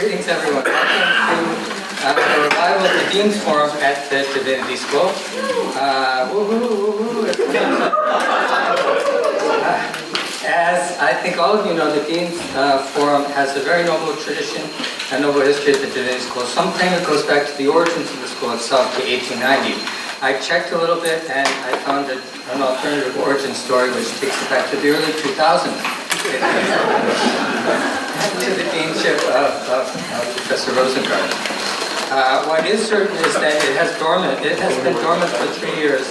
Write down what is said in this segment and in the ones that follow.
Greetings, everyone. Welcome to the revival of the Dean's Forum at the Divinity School. As I think all of you know, the Dean's Forum has a very noble tradition and noble history at the Divinity School. Some claim it goes back to the origins of the school itself, to 1890. I checked a little bit and I found an alternative origin story which takes it back to the early 2000s. To the deanship of Professor Rosengard. What is certain is that it has been dormant for 3 years,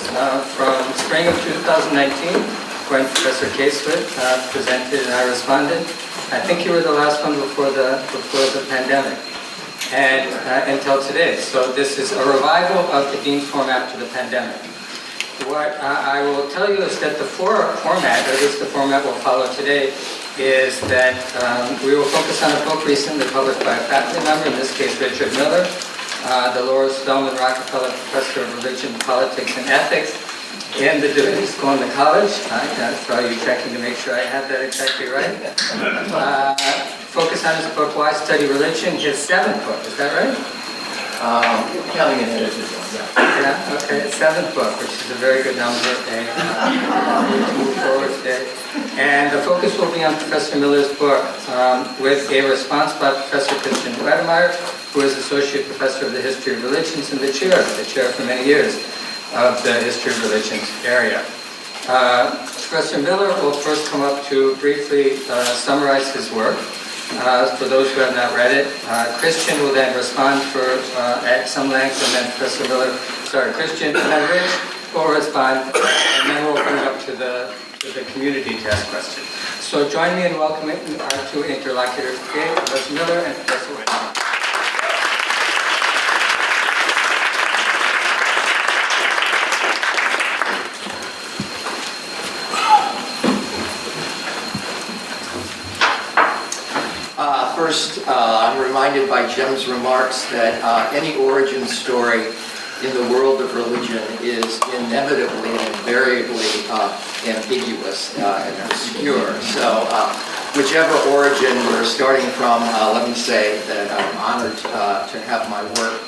from spring of 2019, when Professor Casewood presented and I responded. I think you were the last one before the pandemic, and until today. So this is a revival of the Dean's Forum after the pandemic. What I will tell you is that the format, or at least the format we'll follow today, is that we will focus on a book recently published by a faculty member, in this case Richard Miller, the Laura Spelman Rockefeller Professor of Religion, Politics, and Ethics in the Divinity School in the college. I saw you checking to make sure I had that exactly right. Focus on his book, Why Study Religion, his 7th book, is that right? Counting an edited one, yeah. Yeah, okay, 7th book, which is a very good number, and to move forward today. And the focus will be on Professor Miller's book, with a response by Professor Wedemeyer, who is Associate Professor of the History of Religions and the chair for many years of the History of Religions area. Professor Miller will first come up to briefly summarize his work. For those who have not read it, Christian will then respond at some length, and then Christian, and then Rich will respond, and then we'll open it up to the community to ask questions. So join me in welcoming our two interlocutors today, Professor Miller and Professor Wedemeyer. First, I'm reminded by Jim's remarks that any origin story in the world of religion is inevitably and invariably ambiguous and obscure. So whichever origin we're starting from, let me say that I'm honored to have my work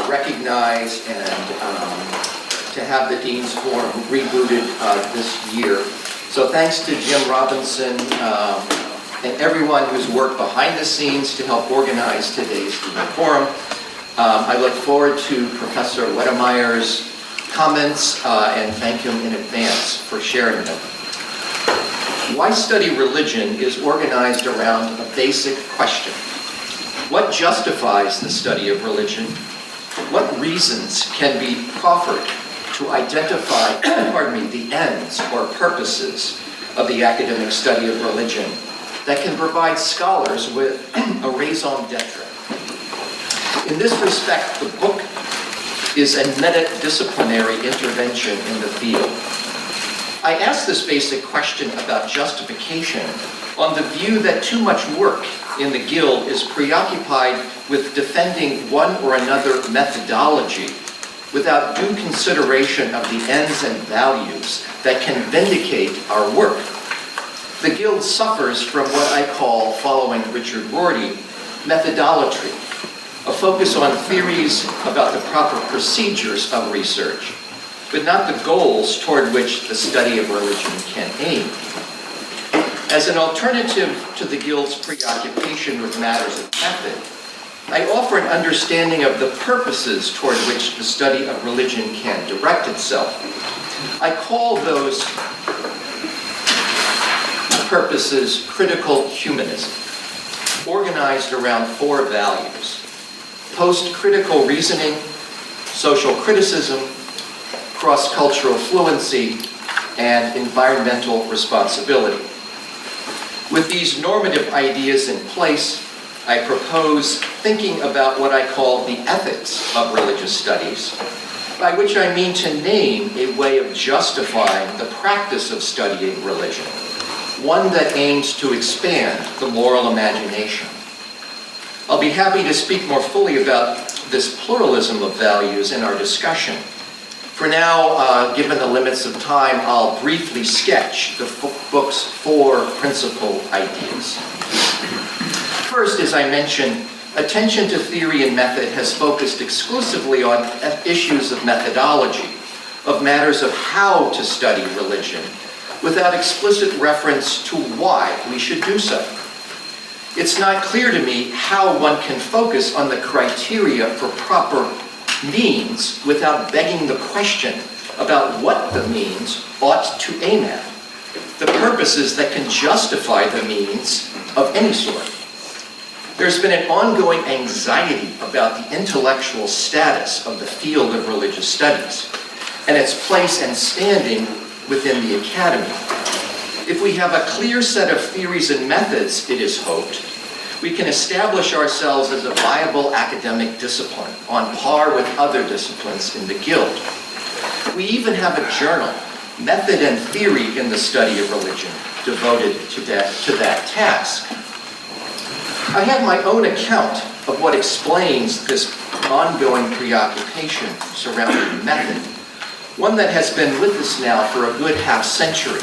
recognized and to have the Dean's Forum rebooted this year. So thanks to Jim Robinson and everyone who's worked behind the scenes to help organize today's forum. I look forward to Professor Wedemeyer's comments and thank him in advance for sharing them. Why Study Religion is organized around a basic question. What justifies the study of religion? What reasons can be proffered to identify the ends or purposes of the academic study of religion that can provide scholars with a raison d'etre? In this respect, the book is a meta-disciplinary intervention in the field. I ask this basic question about justification on the view that too much work in the Guild is preoccupied with defending one or another methodology without due consideration of the ends and values that can vindicate our work. The Guild suffers from what I call, following Richard Rorty, methodolatry, a focus on theories about the proper procedures of research, but not the goals toward which the study of religion can aim. As an alternative to the Guild's preoccupation with matters of method, I offer an understanding of the purposes toward which the study of religion can direct itself. I call those purposes critical humanism, organized around 4 values: post-critical reasoning, social criticism, cross-cultural fluency, and environmental responsibility. With these normative ideas in place, I propose thinking about what I call the ethics of religious studies, by which I mean to name a way of justifying the practice of studying religion, one that aims to expand the moral imagination. I'll be happy to speak more fully about this pluralism of values in our discussion. For now, given the limits of time, I'll briefly sketch the book's 4 principal ideas. First, as I mentioned, attention to theory and method has focused exclusively on issues of methodology, of matters of how to study religion, without explicit reference to why we should do so. It's not clear to me how one can focus on the criteria for proper means without begging the question about what the means ought to aim at, the purposes that can justify the means of any sort. There's been an ongoing anxiety about the intellectual status of the field of religious studies and its place and standing within the academy. If we have a clear set of theories and methods, it is hoped, we can establish ourselves as a viable academic discipline on par with other disciplines in the Guild. We even have a journal, Method and Theory in the Study of Religion, devoted to that task. I have my own account of what explains this ongoing preoccupation surrounding method, one that has been with us now for a good half-century,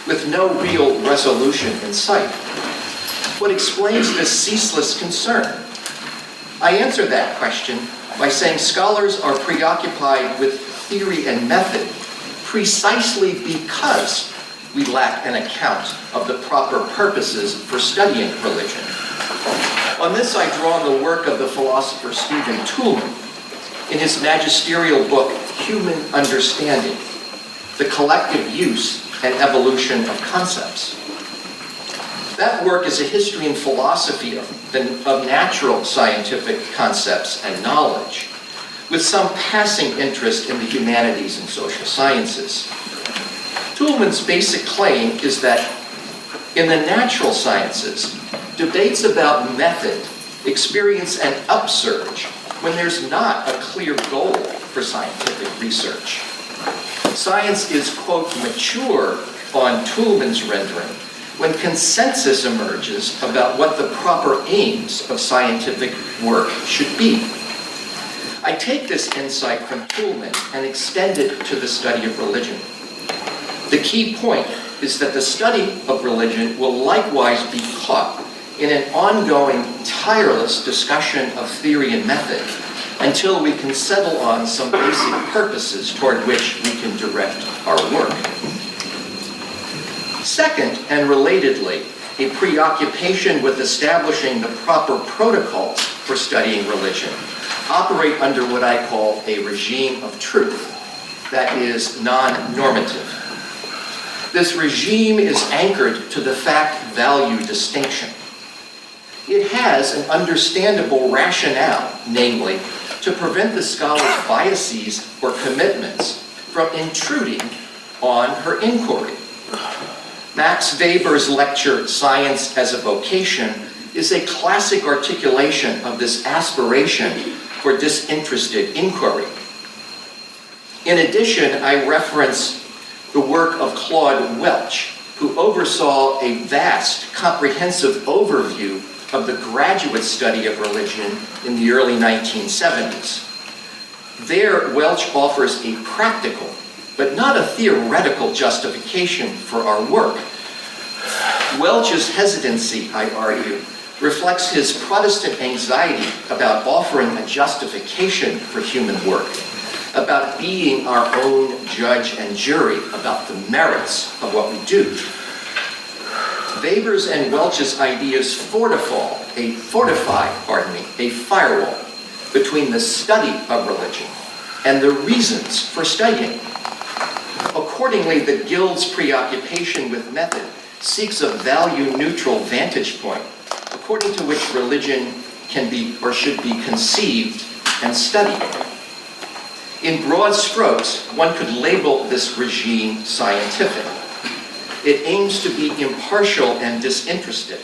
with no real resolution in sight. What explains this ceaseless concern? I answer that question by saying scholars are preoccupied with theory and method precisely because we lack an account of the proper purposes for studying religion. On this I draw on the work of the philosopher Stephen Toulmin in his magisterial book, Human Understanding, The Collective Use and Evolution of Concepts. That work is a history and philosophy of natural scientific concepts and knowledge, with some passing interest in the humanities and social sciences. Toulmin's basic claim is that in the natural sciences, debates about method experience an upsurge when there's not a clear goal for scientific research. Science is, quote, mature on Toulmin's rendering when consensus emerges about what the proper aims of scientific work should be. I take this insight from Toulmin and extend it to the study of religion. The key point is that the study of religion will likewise be caught in an ongoing, tireless discussion of theory and method until we can settle on some basic purposes toward which we can direct our work. Second, and relatedly, a preoccupation with establishing the proper protocols for studying religion operate under what I call a regime of truth that is non-normative. This regime is anchored to the fact-value distinction. It has an understandable rationale, namely, to prevent the scholar's biases or commitments from intruding on her inquiry. Max Weber's lecture, Science as a Vocation, is a classic articulation of this aspiration for disinterested inquiry. In addition, I reference the work of Claude Welch, who oversaw a vast, comprehensive overview of the graduate study of religion in the early 1970s. There, Welch offers a practical, but not a theoretical justification for our work. Welch's hesitancy, I argue, reflects his Protestant anxiety about offering a justification for human work, about being our own judge and jury about the merits of what we do. Weber's and Welch's ideas fortify a firewall between the study of religion and the reasons for studying. Accordingly, the Guild's preoccupation with method seeks a value-neutral vantage point according to which religion can be or should be conceived and studied. In broad strokes, one could label this regime scientific. It aims to be impartial and disinterested.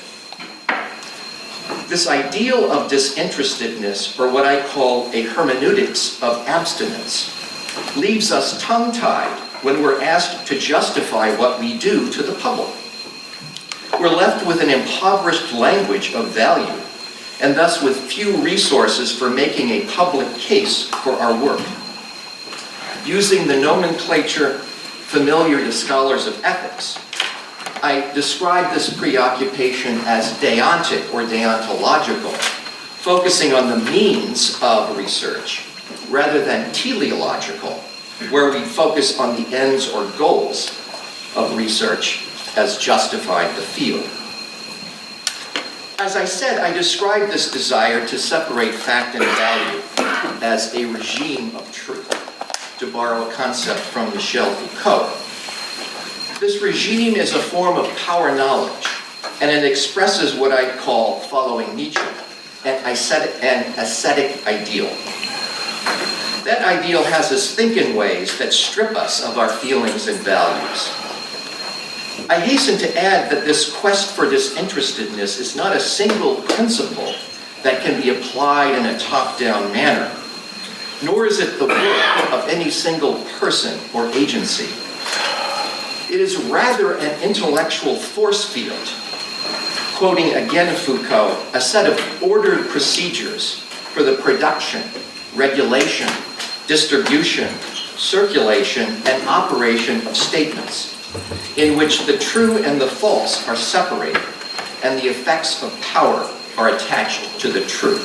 This ideal of disinterestedness, or what I call a hermeneutics of abstinence, leaves us tongue-tied when we're asked to justify what we do to the public. We're left with an impoverished language of value, and thus with few resources for making a public case for our work. Using the nomenclature familiar to scholars of ethics, I describe this preoccupation as deontic or deontological, focusing on the means of research rather than teleological, where we focus on the ends or goals of research as justified the field. As I said, I describe this desire to separate fact and value as a regime of truth, to borrow a concept from Michel Foucault. This regime is a form of power knowledge, and it expresses what I call, following Nietzsche, an ascetic ideal. That ideal has us think in ways that strip us of our feelings and values. I hasten to add that this quest for disinterestedness is not a single principle that can be applied in a top-down manner, nor is it the work of any single person or agency. It is rather an intellectual force field, quoting again Foucault, a set of ordered procedures for the production, regulation, distribution, circulation, and operation of statements, in which the true and the false are separated, and the effects of power are attached to the true.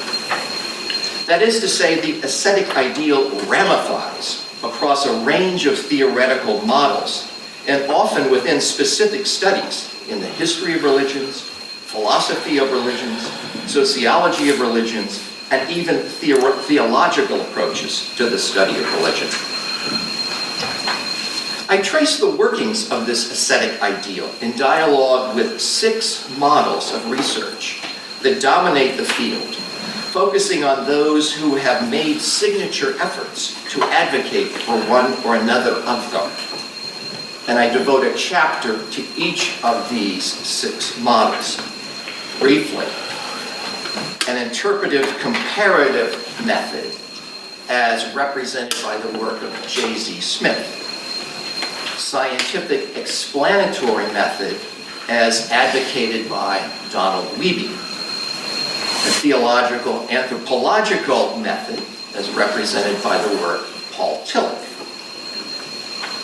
That is to say, the ascetic ideal ramifies across a range of theoretical models, and often within specific studies in the history of religions, philosophy of religions, sociology of religions, and even theological approaches to the study of religion. I trace the workings of this ascetic ideal in dialogue with 6 models of research that dominate the field, focusing on those who have made signature efforts to advocate for one or another of them. And I devote a chapter to each of these 6 models. Briefly, an interpretive comparative method as represented by the work of J.Z. Smith. Scientific explanatory method as advocated by Donald Wiebe. A theological anthropological method as represented by the work of Paul Tillich.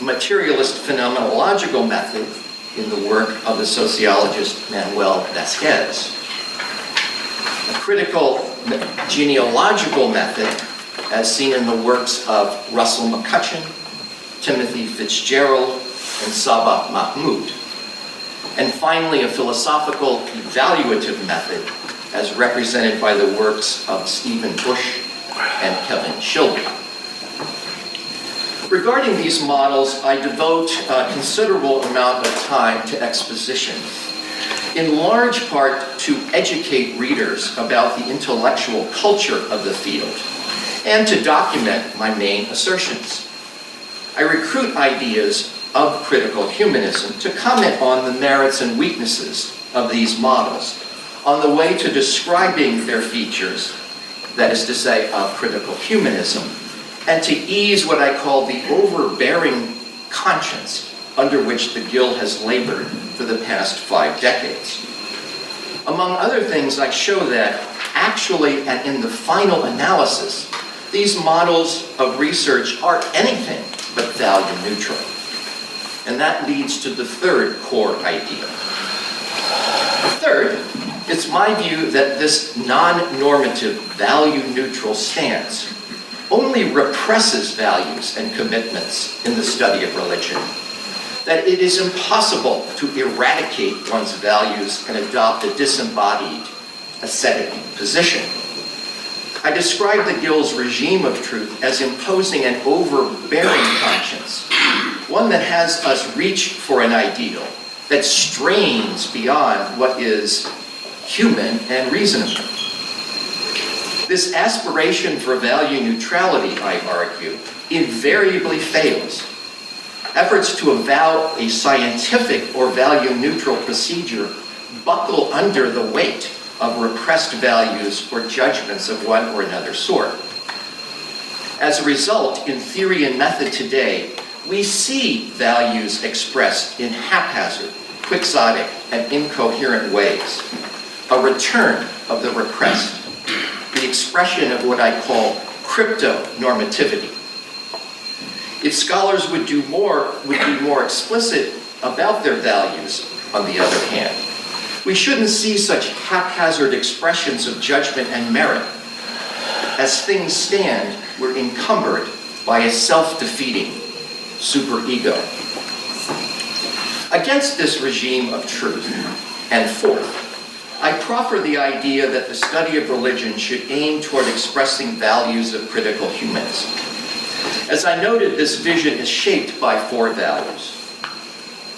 Materialist phenomenological method in the work of the sociologist Manuel Vasquez. A critical genealogical method as seen in the works of Russell McCutcheon, Timothy Fitzgerald, and Sabah Mahmood. And finally, a philosophical evaluative method as represented by the works of Stephen Bush and Kevin Shilby. Regarding these models, I devote a considerable amount of time to exposition, in large part to educate readers about the intellectual culture of the field, and to document my main assertions. I recruit ideas of critical humanism to comment on the merits and weaknesses of these models on the way to describing their features, that is to say, of critical humanism, and to ease what I call the overbearing conscience under which the Guild has labored for the past 5 decades. Among other things, I show that actually and in the final analysis, these models of research are anything but value neutral. And that leads to the 3rd core idea. Third, it's my view that this non-normative value neutral stance only represses values and commitments in the study of religion. That it is impossible to eradicate one's values and adopt a disembodied ascetic position. I describe the Guild's regime of truth as imposing an overbearing conscience, one that has us reach for an ideal that strains beyond what is human and reasonable. This aspiration for value neutrality, I argue, invariably fails. Efforts to avow a scientific or value-neutral procedure buckle under the weight of repressed values or judgments of one or another sort. As a result, in theory and method today, we see values expressed in haphazard, quixotic, and incoherent ways. A return of the repressed, the expression of what I call crypto-normativity. If scholars would be more explicit about their values, on the other hand, We shouldn't see such haphazard expressions of judgment and merit. As things stand, we're encumbered by a self-defeating superego. Against this regime of truth, and fourth, I proffer the idea that the study of religion should aim toward expressing values of critical humanism. As I noted, this vision is shaped by four values: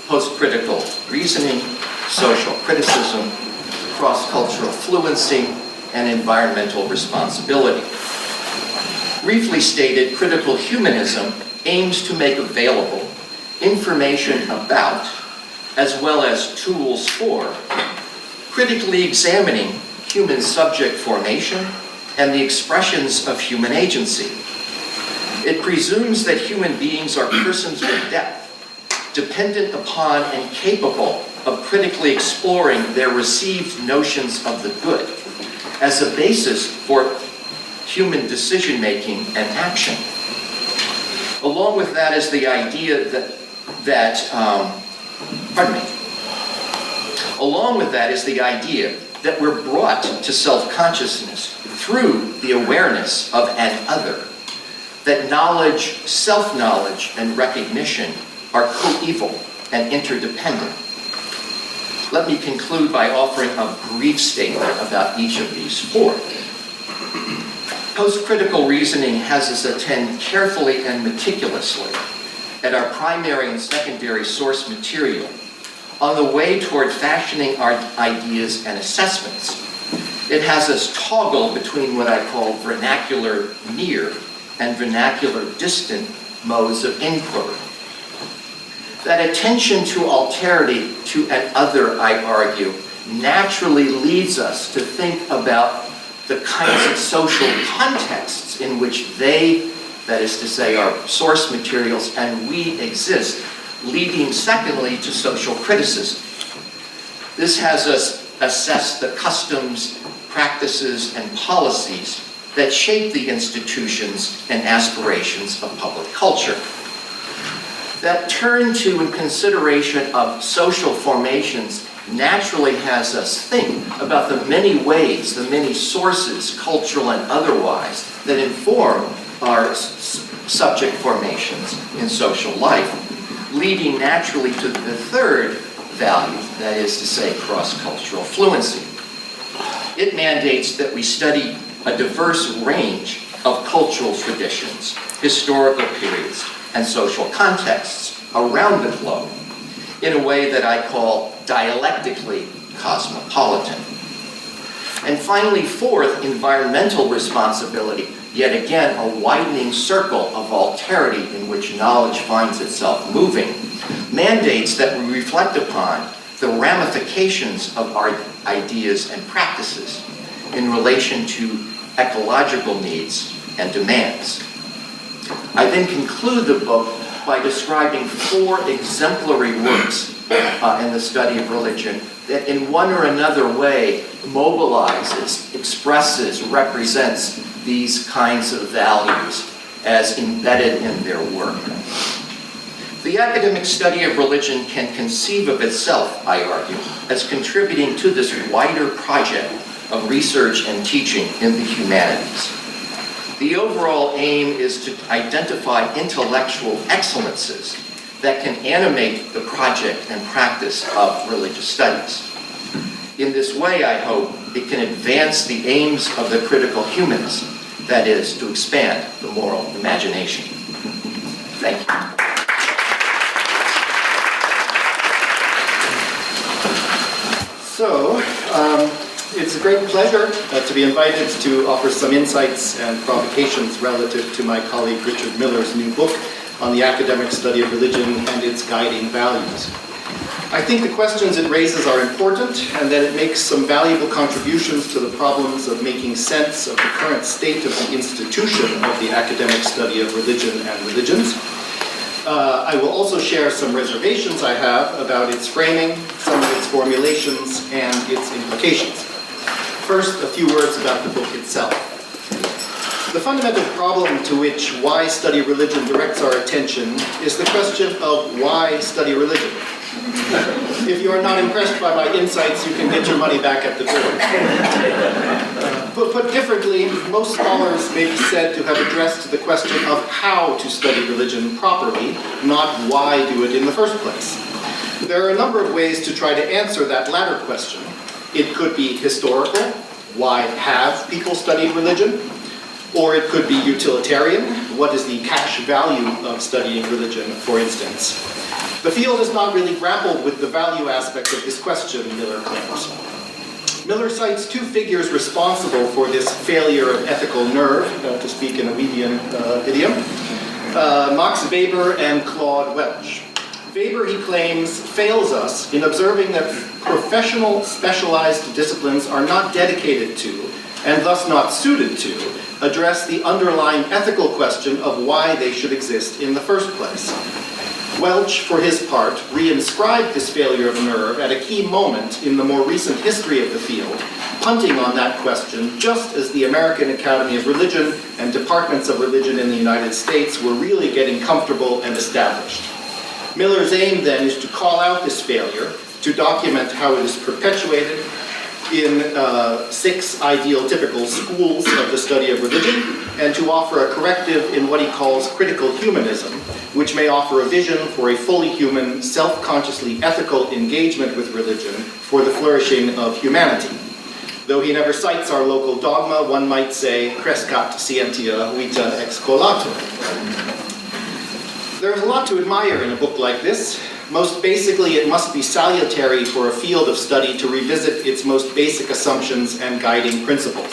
post-critical reasoning, social criticism, cross-cultural fluency, and environmental responsibility. Briefly stated, critical humanism aims to make available information about, as well as tools for, critically examining human subject formation and the expressions of human agency. It presumes that human beings are persons with depth, dependent upon and capable of critically exploring their received notions of the good as a basis for human decision-making and action. Along with that is the idea Along with that is the idea that we're brought to self-consciousness through the awareness of an other, that knowledge, self-knowledge, and recognition are coeval and interdependent. Let me conclude by offering a brief statement about each of these four. Post-critical reasoning has us attend carefully and meticulously at our primary and secondary source material on the way toward fashioning our ideas and assessments. It has us toggle between what I call vernacular near and vernacular distant modes of inquiry. That attention to alterity, to an other, I argue, naturally leads us to think about the kinds of social contexts in which they, that is to say, our source materials, and we exist, leading secondly to social criticism. This has us assess the customs, practices, and policies that shape the institutions and aspirations of public culture. That turn to and consideration of social formations naturally has us think about the many ways, the many sources, cultural and otherwise, that inform our subject formations in social life, leading naturally to the third value, that is to say, cross-cultural fluency. It mandates that we study a diverse range of cultural traditions, historical periods, and social contexts around the globe in a way that I call dialectically cosmopolitan. And finally, fourth, environmental responsibility, yet again a widening circle of alterity in which knowledge finds itself moving, mandates that we reflect upon the ramifications of our ideas and practices in relation to ecological needs and demands. I then conclude the book by describing four exemplary works in the study of religion that in one or another way mobilizes, expresses, represents these kinds of values as embedded in their work. The academic study of religion can conceive of itself, I argue, as contributing to this wider project of research and teaching in the humanities. The overall aim is to identify intellectual excellences that can animate the project and practice of religious studies. In this way, I hope, it can advance the aims of the critical humanist, that is, to expand the moral imagination. Thank you. So, it's a great pleasure to be invited to offer some insights and provocations relative to my colleague Richard Miller's new book on the academic study of religion and its guiding values. I think the questions it raises are important and that it makes some valuable contributions to the problems of making sense of the current state of the institution of the academic study of religion and religions. I will also share some reservations I have about its framing, some of its formulations, and its implications. First, a few words about the book itself. The fundamental problem to which Why Study Religion directs our attention is the question of why study religion. If you are not impressed by my insights, you can get your money back at the door. But put differently, most scholars may be said to have addressed the question of how to study religion properly, not why do it in the first place. There are a number of ways to try to answer that latter question. It could be historical. Why have people studied religion? Or it could be utilitarian. What is the cash value of studying religion, for instance? The field has not really grappled with the value aspect of this question, Miller claims. Miller cites two figures responsible for this failure of ethical nerve, to speak in a Wedemeyer idiom, Max Weber and Claude Welch. Weber, he claims, fails us in observing that professional specialized disciplines are not dedicated to, and thus not suited to, address the underlying ethical question of why they should exist in the first place. Welch, for his part, reinscribed this failure of nerve at a key moment in the more recent history of the field, punting on that question just as the American Academy of Religion and departments of religion in the United States were really getting comfortable and established. Miller's aim, then, is to call out this failure, to document how it is perpetuated in 6 ideal typical schools of the study of religion, and to offer a corrective in what he calls critical humanism, which may offer a vision for a fully human, self-consciously ethical engagement with religion for the flourishing of humanity. Though he never cites our local dogma, one might say, crescat scientia vita ex colato. There's a lot to admire in a book like this. Most basically, it must be salutary for a field of study to revisit its most basic assumptions and guiding principles.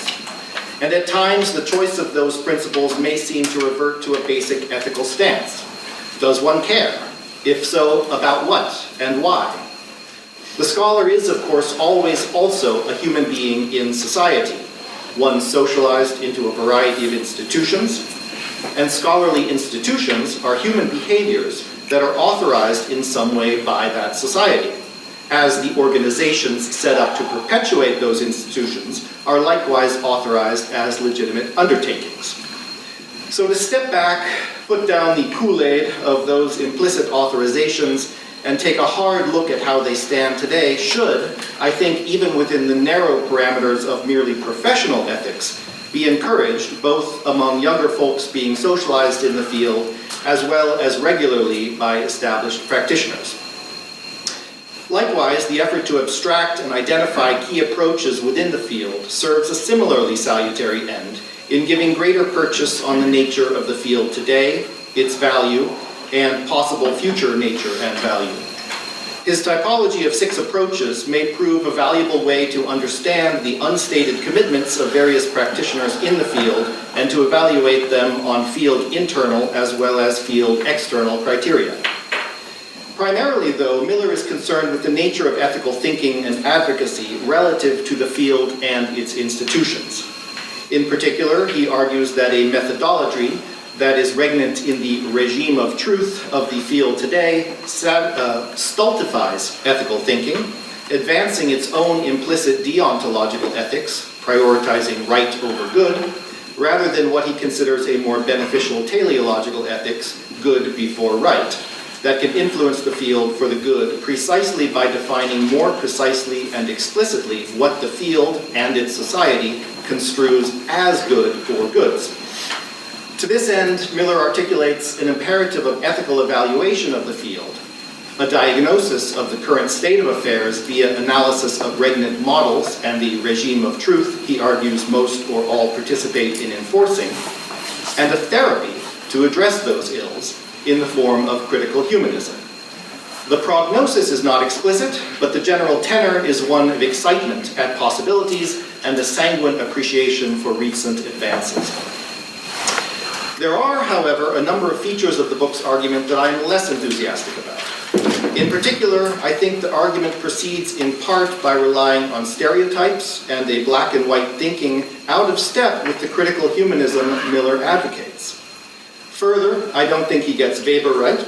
And at times, the choice of those principles may seem to revert to a basic ethical stance. Does one care? If so, about what and why? The scholar is, of course, always also a human being in society, one socialized into a variety of institutions, and scholarly institutions are human behaviors that are authorized in some way by that society, as the organizations set up to perpetuate those institutions are likewise authorized as legitimate undertakings. So to step back, put down the Kool-Aid of those implicit authorizations, and take a hard look at how they stand today should, I think, even within the narrow parameters of merely professional ethics, be encouraged, both among younger folks being socialized in the field, as well as regularly by established practitioners. Likewise, the effort to abstract and identify key approaches within the field serves a similarly salutary end in giving greater purchase on the nature of the field today, its value, and possible future nature and value. His typology of 6 approaches may prove a valuable way to understand the unstated commitments of various practitioners in the field and to evaluate them on field internal as well as field external criteria. Primarily, though, Miller is concerned with the nature of ethical thinking and advocacy relative to the field and its institutions. In particular, he argues that a methodology that is regnant in the regime of truth of the field today stultifies ethical thinking, advancing its own implicit deontological ethics, prioritizing right over good, rather than what he considers a more beneficial teleological ethics, good before right, that can influence the field for the good precisely by defining more precisely and explicitly what the field and its society construes as good or goods. To this end, Miller articulates an imperative of ethical evaluation of the field, a diagnosis of the current state of affairs via analysis of regnant models and the regime of truth he argues most or all participate in enforcing, and a therapy to address those ills in the form of critical humanism. The prognosis is not explicit, but the general tenor is one of excitement at possibilities and a sanguine appreciation for recent advances. There are, however, a number of features of the book's argument that I'm less enthusiastic about. In particular, I think the argument proceeds in part by relying on stereotypes and a black and white thinking out of step with the critical humanism Miller advocates. Further, I don't think he gets Weber right.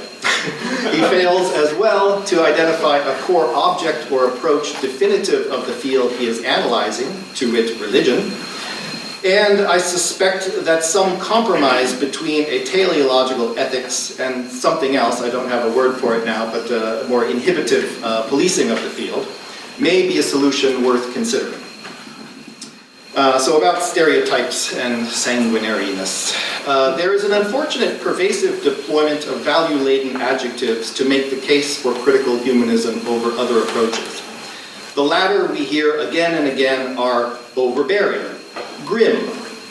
He fails as well to identify a core object or approach definitive of the field he is analyzing, to wit, religion. And I suspect that some compromise between a teleological ethics and something else, I don't have a word for it now, but a more inhibitive policing of the field, may be a solution worth considering. So about stereotypes and sanguinariness. There is an unfortunate pervasive deployment of value-laden adjectives to make the case for critical humanism over other approaches. The latter we hear again and again are overbearing, grim,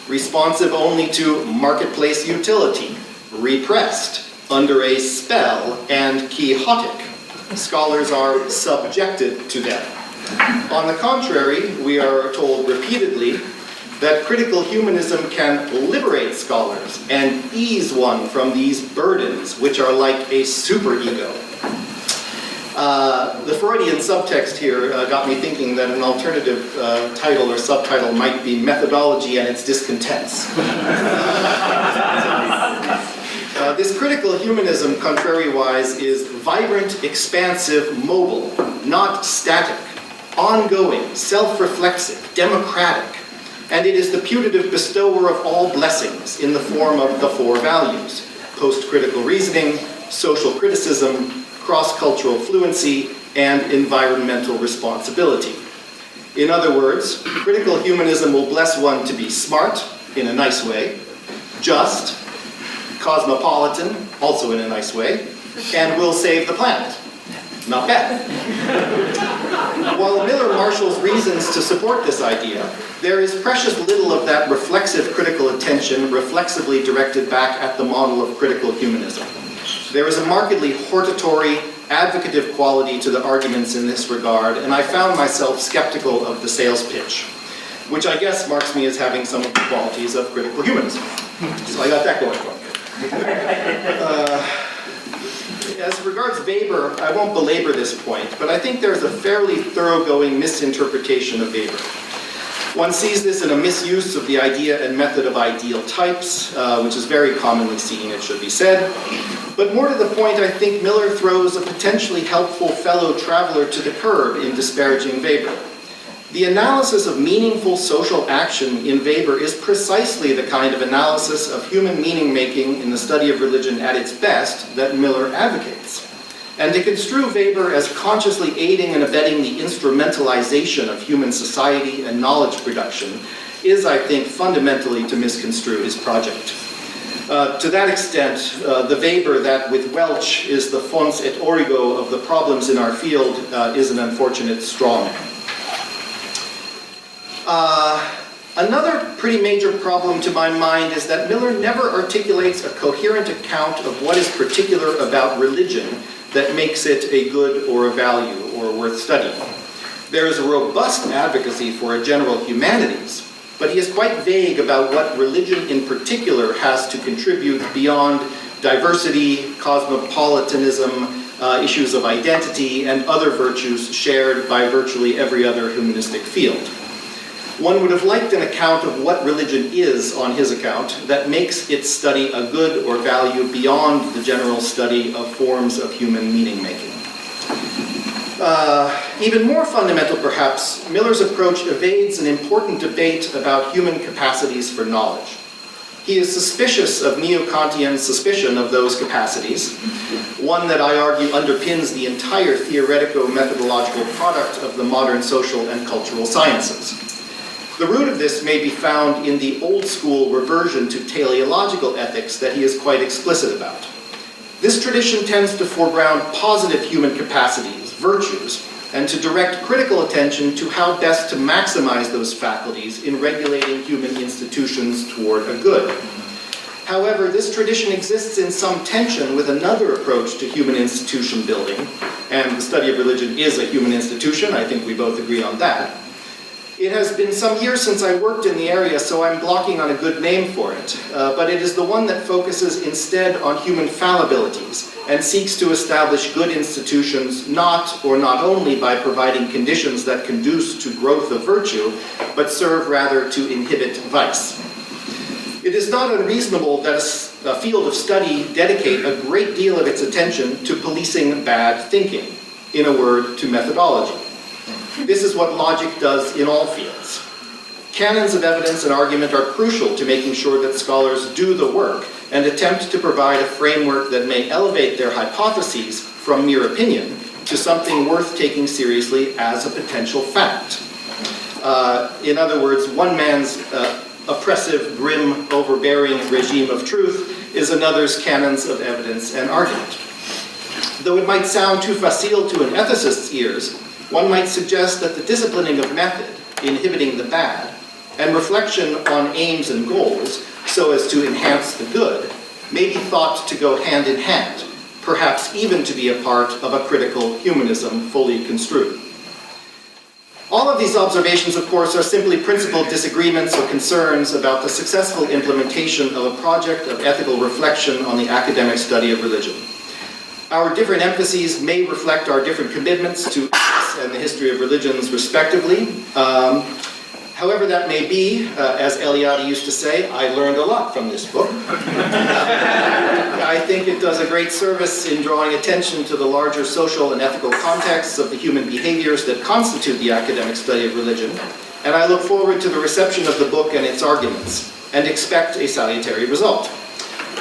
responsive only to marketplace utility, repressed, under a spell, and quixotic. Scholars are subjected to them. On the contrary, we are told repeatedly that critical humanism can liberate scholars and ease one from these burdens, which are like a superego. The Freudian subtext here got me thinking that an alternative title or subtitle might be Methodology and its Discontents. This critical humanism, contrariwise, is vibrant, expansive, mobile, not static, ongoing, self-reflexive, democratic, and it is the putative bestower of all blessings in the form of the four values: post-critical reasoning, social criticism, cross-cultural fluency, and environmental responsibility. In other words, critical humanism will bless one to be smart, in a nice way, just, cosmopolitan, also in a nice way, and will save the planet. Not bad. While Miller marshals reasons to support this idea, there is precious little of that reflexive critical attention reflexively directed back at the model of critical humanism. There is a markedly hortatory, advocative quality to the arguments in this regard, and I found myself skeptical of the sales pitch, which I guess marks me as having some of the qualities of critical humanism. So I got that going for me. As regards Weber, I won't belabor this point, but I think there's a fairly thoroughgoing misinterpretation of Weber. One sees this in a misuse of the idea and method of ideal types, which is very commonly seen, it should be said. But more to the point, I think Miller throws a potentially helpful fellow traveler to the curb in disparaging Weber. The analysis of meaningful social action in Weber is precisely the kind of analysis of human meaning-making in the study of religion at its best that Miller advocates. And to construe Weber as consciously aiding and abetting the instrumentalization of human society and knowledge production is, I think, fundamentally to misconstrue his project. To that extent, the Weber that with Welch is the fons et origo of the problems in our field is an unfortunate strawman. Another pretty major problem to my mind is that Miller never articulates a coherent account of what is particular about religion that makes it a good or a value or worth studying. There is a robust advocacy for a general humanities, but he is quite vague about what religion in particular has to contribute beyond diversity, cosmopolitanism, issues of identity, and other virtues shared by virtually every other humanistic field. One would have liked an account of what religion is on his account that makes its study a good or value beyond the general study of forms of human meaning-making. Even more fundamental, perhaps, Miller's approach evades an important debate about human capacities for knowledge. He is suspicious of neo-Kantian suspicion of those capacities, one that I argue underpins the entire theoretico-methodological product of the modern social and cultural sciences. The root of this may be found in the old-school reversion to teleological ethics that he is quite explicit about. This tradition tends to foreground positive human capacities, virtues, and to direct critical attention to how best to maximize those faculties in regulating human institutions toward a good. However, this tradition exists in some tension with another approach to human institution building, and the study of religion is a human institution, I think we both agree on that. It has been some years since I worked in the area, so I'm blocking on a good name for it, but it is the one that focuses instead on human fallibilities and seeks to establish good institutions not only by providing conditions that conduce to growth of virtue, but serve rather to inhibit vice. It is not unreasonable that a field of study dedicate a great deal of its attention to policing bad thinking, in a word, to methodology. This is what logic does in all fields. Canons of evidence and argument are crucial to making sure that scholars do the work and attempt to provide a framework that may elevate their hypotheses from mere opinion to something worth taking seriously as a potential fact. In other words, one man's oppressive, grim, overbearing regime of truth is another's canons of evidence and argument. Though it might sound too facile to an ethicist's ears, one might suggest that the disciplining of method, inhibiting the bad, and reflection on aims and goals so as to enhance the good may be thought to go hand in hand, perhaps even to be a part of a critical humanism fully construed. All of these observations, of course, are simply principled disagreements or concerns about the successful implementation of a project of ethical reflection on the academic study of religion. Our different emphases may reflect our different commitments to ethics and the history of religions, respectively. However that may be, as Eliade used to say, I learned a lot from this book. I think it does a great service in drawing attention to the larger social and ethical contexts of the human behaviors that constitute the academic study of religion, and I look forward to the reception of the book and its arguments, and expect a salutary result.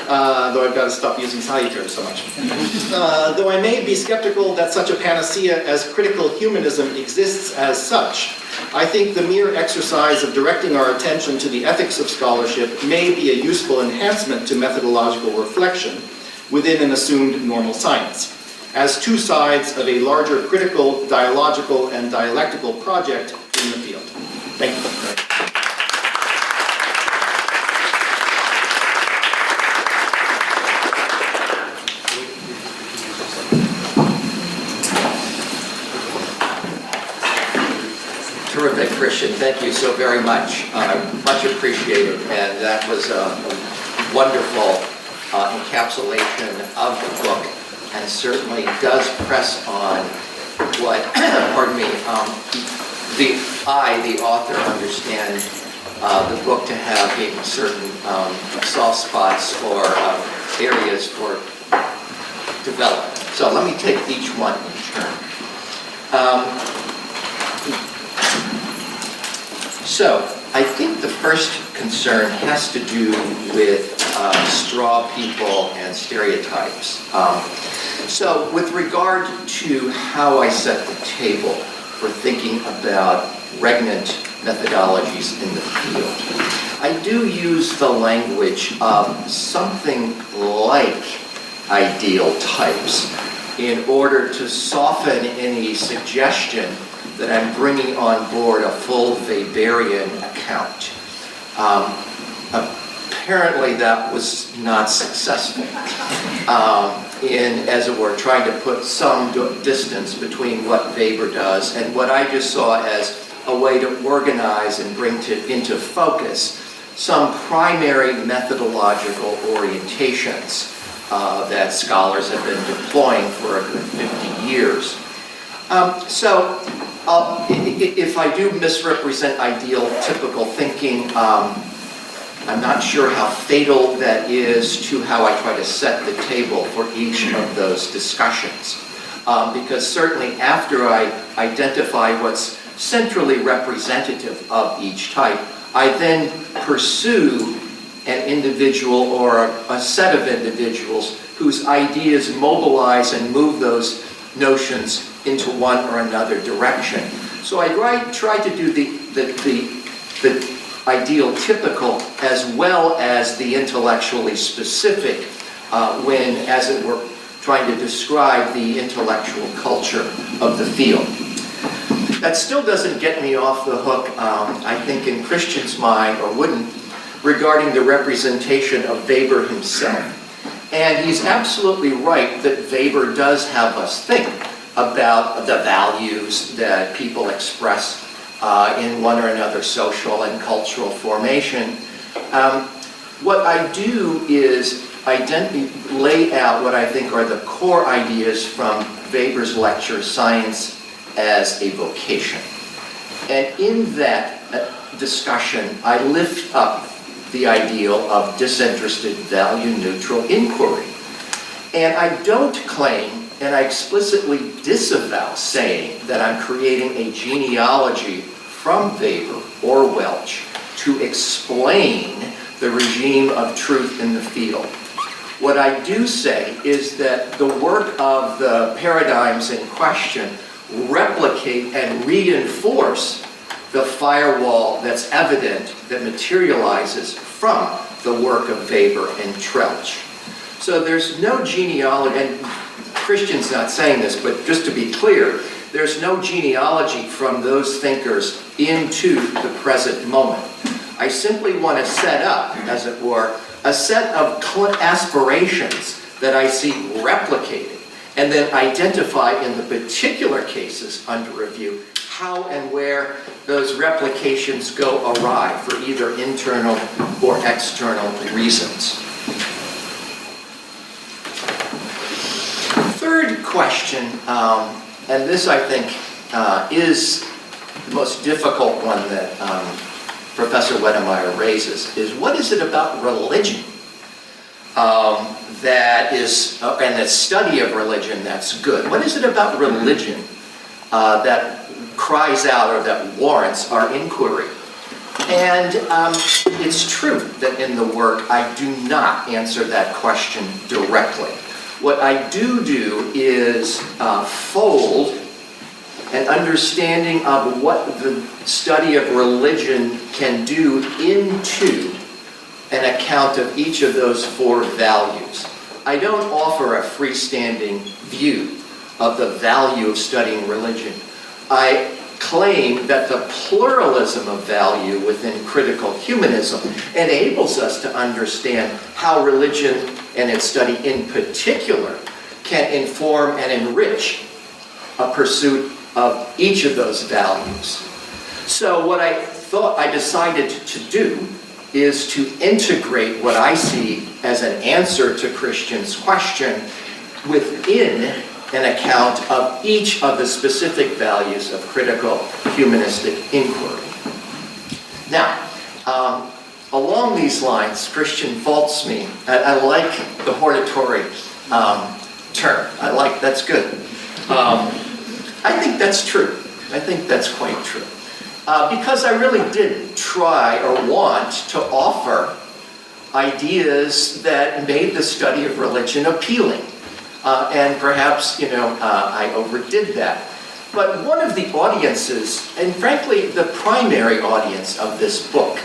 Though I've got to stop using salutary so much. Though I may be skeptical that such a panacea as critical humanism exists as such, I think the mere exercise of directing our attention to the ethics of scholarship may be a useful enhancement to methodological reflection within an assumed normal science, as two sides of a larger critical, dialogical, and dialectical project in the field. Thank you. Terrific, Christian. Thank you so very much. Much appreciated. And that was a wonderful encapsulation of the book, and certainly does press on what, pardon me, the author, understand the book to have certain soft spots or areas for development. So let me take each one in turn. So I think the first concern has to do with straw people and stereotypes. So with regard to how I set the table for thinking about regnant methodologies in the field, I do use the language of something like ideal types in order to soften any suggestion that I'm bringing on board a full Weberian account. Apparently that was not successful in, as it were, trying to put some distance between what Weber does and what I just saw as a way to organize and bring into focus some primary methodological orientations that scholars have been deploying for a good 50 years. If I do misrepresent ideal, typical thinking, I'm not sure how fatal that is to how I try to set the table for each of those discussions. Because certainly after I identify what's centrally representative of each type, I then pursue an individual or a set of individuals whose ideas mobilize and move those notions into one or another direction. So I try to do the ideal typical as well as the intellectually specific when, as it were, trying to describe the intellectual culture of the field. That still doesn't get me off the hook, I think, in Christian's mind, or wouldn't, regarding the representation of Weber himself. And he's absolutely right that Weber does have us think about the values that people express in one or another social and cultural formation. What I do is lay out what I think are the core ideas from Weber's lecture, Science as a Vocation. And in that discussion, I lift up the ideal of disinterested, value-neutral inquiry. And I don't claim, and I explicitly disavow saying that I'm creating a genealogy from Weber or Welch to explain the regime of truth in the field. What I do say is that the work of the paradigms in question replicate and reinforce the firewall that's evident, that materializes from the work of Weber and Welch. So there's no genealogy, and Christian's not saying this, but just to be clear, there's no genealogy from those thinkers into the present moment. I simply want to set up, as it were, a set of aspirations that I see replicated, and then identify in the particular cases under review how and where those replications go awry for either internal or external reasons. Third question, and this I think is the most difficult one that Professor Wedemeyer raises, is what is it about religion that is, and the study of religion that's good? What is it about religion that cries out or that warrants our inquiry? And it's true that in the work I do not answer that question directly. What I do is fold an understanding of what the study of religion can do into an account of each of those four values. I don't offer a freestanding view of the value of studying religion. I claim that the pluralism of value within critical humanism enables us to understand how religion and its study in particular can inform and enrich a pursuit of each of those values. So what I thought I decided to do is to integrate what I see as an answer to Christian's question within an account of each of the specific values of critical humanistic inquiry. Now, along these lines, Christian faults me. I like the hortatory term. That's good. I think that's true. I think that's quite true. Because I really did try or want to offer ideas that made the study of religion appealing. And perhaps, I overdid that. But one of the audiences, and frankly, the primary audience of this book,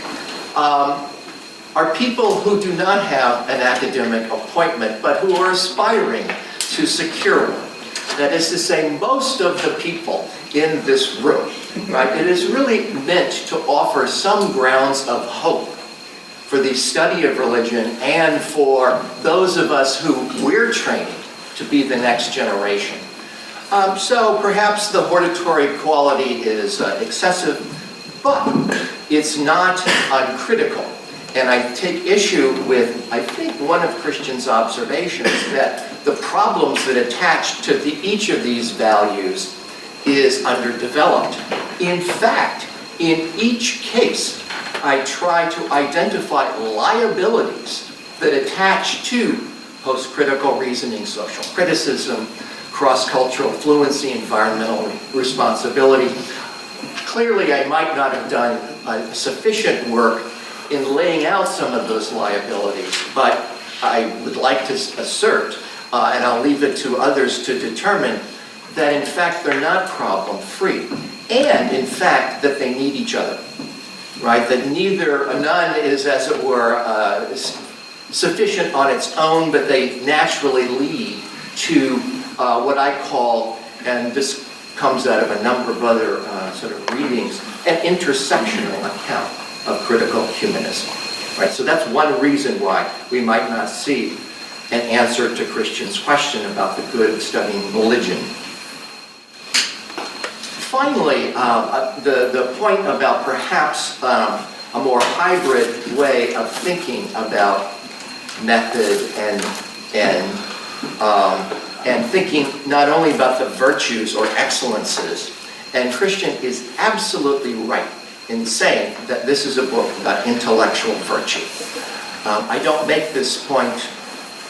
are people who do not have an academic appointment, but who are aspiring to secure one. That is to say, most of the people in this room, right? It is really meant to offer some grounds of hope for the study of religion and for those of us who we're training to be the next generation. So perhaps the hortatory quality is excessive, but it's not uncritical. And I take issue with, I think, one of Christian's observations that the problems that attach to each of these values is underdeveloped. In fact, in each case, I try to identify liabilities that attach to post-critical reasoning, social criticism, cross-cultural fluency, environmental responsibility. Clearly, I might not have done sufficient work in laying out some of those liabilities, but I would like to assert, and I'll leave it to others to determine, that in fact they're not problem-free, and in fact that they need each other, right? That none is, as it were, sufficient on its own, but they naturally lead to what I call, and this comes out of a number of other sort of readings, an intersectional account of critical humanism, right? So that's one reason why we might not see an answer to Christian's question about the good of studying religion. Finally, the point about perhaps a more hybrid way of thinking about method and thinking not only about the virtues or excellences, and Christian is absolutely right in saying that this is a book about intellectual virtue. I don't make this point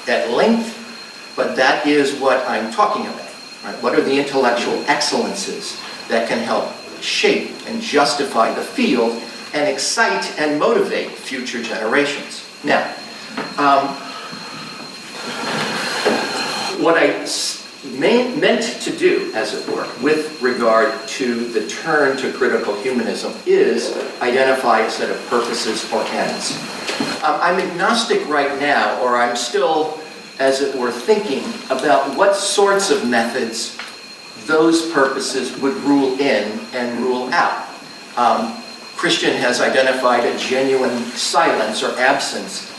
at length, but that is what I'm talking about. Right? What are the intellectual excellences that can help shape and justify the field and excite and motivate future generations. Now, what I meant to do, as it were, with regard to the turn to critical humanism is identify a set of purposes or ends. I'm agnostic right now, or I'm still, as it were, thinking about what sorts of methods those purposes would rule in and rule out. Christian has identified a genuine silence or absence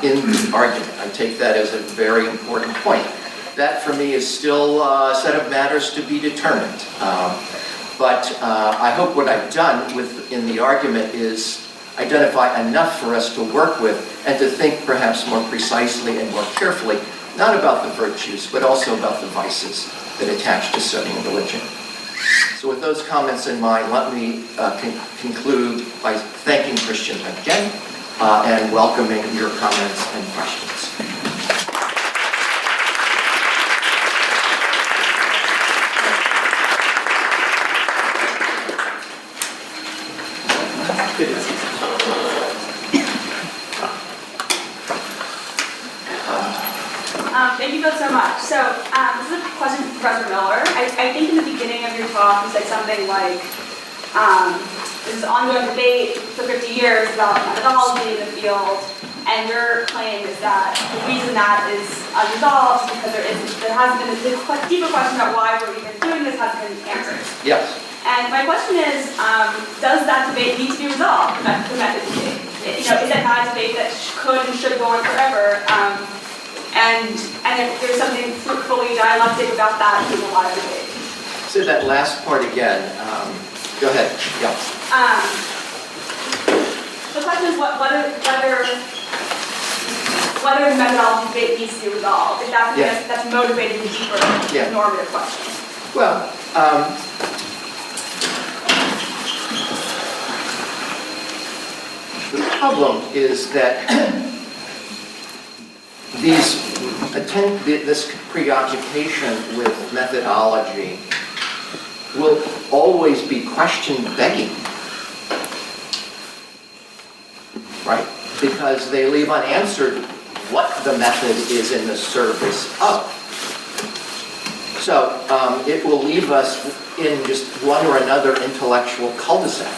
in the argument. I take that as a very important point. That, for me, is still a set of matters to be determined. But I hope what I've done in the argument is identify enough for us to work with and to think perhaps more precisely and more carefully, not about the virtues, but also about the vices that attach to studying religion. So with those comments in mind, let me conclude by thanking Christian again and welcoming your comments and questions. Thank you both so much. So this is a question for Professor Miller. I think in the beginning of your talk you said something like, there's an ongoing debate for 50 years about methodology in the field, and your claim is that the reason that is unresolved is because there hasn't been a deeper question about why we're even doing this hasn't been answered. Yes. And my question is, does that debate need to be resolved, the method debate? Is that not a debate that could and should go on forever? And if there's something fruitfully dialectic about that, there's a lot of debate. Say that last part again. Go ahead. Yeah. The question is whether the methodology debate needs to be resolved. If that's motivating the deeper normative question. Well, the problem is that this preoccupation with methodology will always be question-begging, right? Because they leave unanswered what the method is in the service of. So it will leave us in just one or another intellectual cul-de-sac.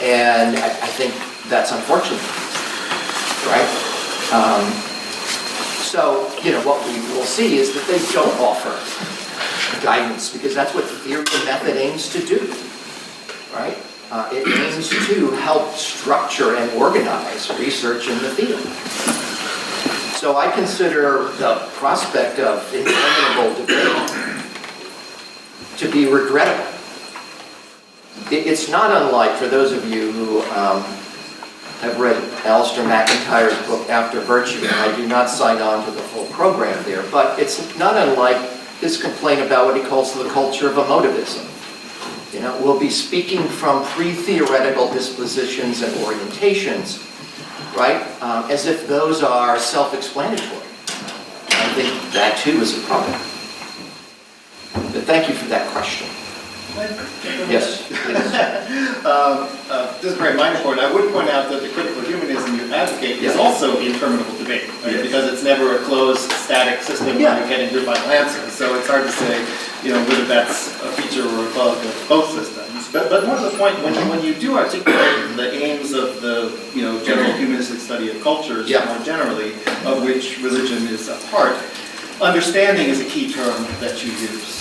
And I think that's unfortunate, right? So, what we will see is that they don't offer guidance, because that's what theory and method aims to do, right? It aims to help structure and organize research in the field. So I consider the prospect of interminable debate to be regrettable. It's not unlike, for those of you who have read Alistair McIntyre's book, After Virtue, and I do not sign on to the full program there, but it's not unlike his complaint about what he calls the culture of emotivism. We'll be speaking from pre-theoretical dispositions and orientations, right? As if those are self-explanatory. I think that too is a problem. But thank you for that question. Yes, please. This is a very minor point. I would point out that the critical humanism you advocate is also the interminable debate, right? Because it's never a closed, static system where you're getting your final answer. So it's hard to say, whether that's a feature or a bug of both systems. But more to the point, when you do articulate the aims of the general humanistic study of cultures more generally, of which religion is a part, understanding is a key term that you use.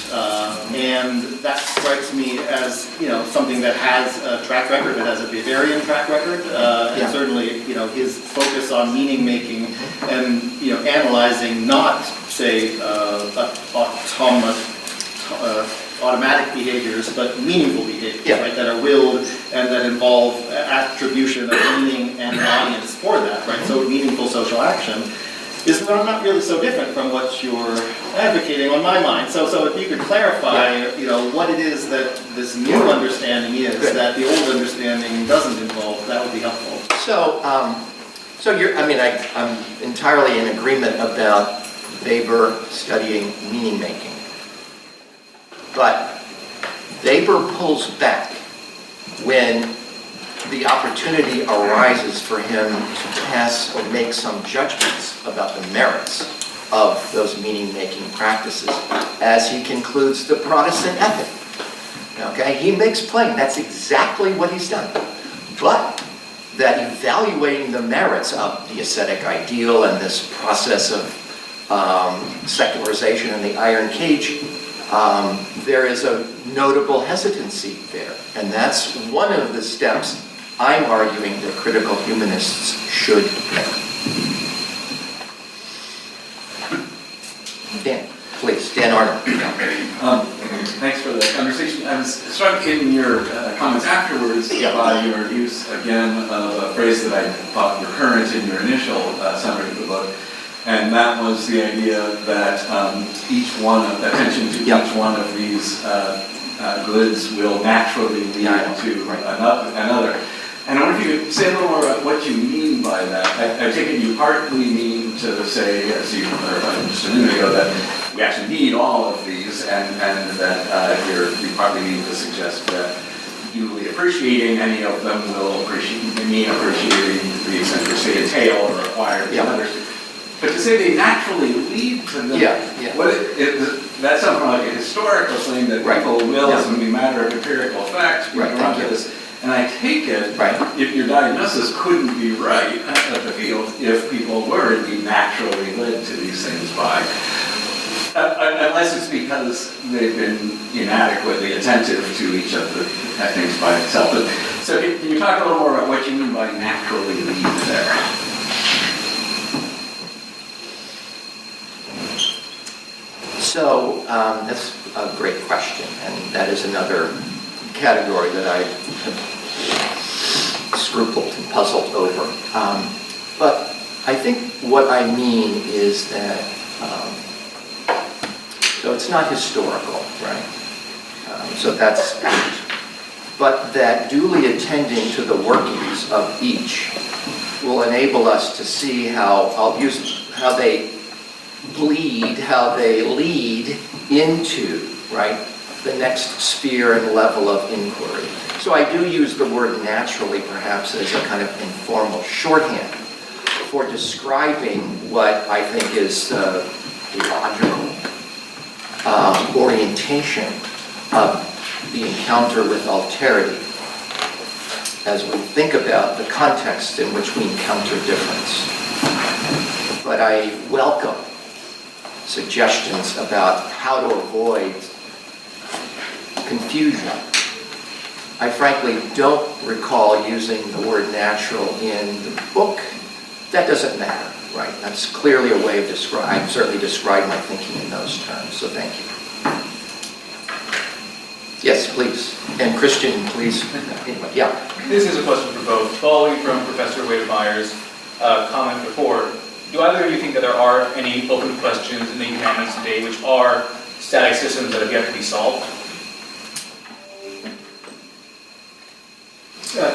And that strikes me as, something that has a track record. It has a Weberian track record. And certainly, his focus on meaning making and, analyzing not, say, automatic behaviors, but meaningful behaviors, right, that are willed and that involve attribution of meaning and an audience for that, right? So meaningful social action is not really so different from what you're advocating on my mind. So if you could clarify, what it is that this new understanding is that the old understanding doesn't involve, that would be helpful. I'm entirely in agreement about Weber studying meaning making. But Weber pulls back when the opportunity arises for him to pass or make some judgments about the merits of those meaning-making practices as he concludes the Protestant ethic. Okay, he makes plain that's exactly what he's done. But that evaluating the merits of the ascetic ideal and this process of secularization in the iron cage, there is a notable hesitancy there. And that's one of the steps I'm arguing that critical humanists should make. Dan, please, Dan Arnold. Thanks for the conversation. I was struck in your comments afterwards by your use again of a phrase that I thought recurrent in your initial summary of the book, and that was the idea that attention to each one of these goods will naturally lead to another. And I wonder if you could say a little more about what you mean by that. I take it you partly mean to say, as you clarified just a minute ago, that we actually need all of these, and that you partly mean to suggest that duly appreciating any of them will mean appreciating the eccentricity entail or require the others. But to say they naturally lead to them, that sounds more like a historical claim that people will, as a matter of empirical facts, be drawn to this. And I take it, if your diagnosis couldn't be right of the field, if people were indeed naturally led to these things by, unless it's because they've been inadequately attentive to each of the things by itself. But, so can you talk a little more about what you mean by naturally lead there? So that's a great question, and that is another category that I have scrupled and puzzled over. But I think what I mean is that, so it's not historical, right? So that's out. But that duly attending to the workings of each will enable us to see how they bleed, how they lead into, right, the next sphere and level of inquiry. So I do use the word naturally perhaps as a kind of informal shorthand for describing what I think is the logical orientation of the encounter with alterity as we think about the context in which we encounter difference. But I welcome suggestions about how to avoid confusion. I frankly don't recall using the word natural in the book. That doesn't matter, right? That's clearly a way of certainly describe my thinking in those terms, so thank you. Yes, please. And Christian, please. Anyway, yeah. This is a question for both. Following from Professor Wedemeyer's comment before, do either of you think that there are any open questions in the humanities today which are static systems that have yet to be solved?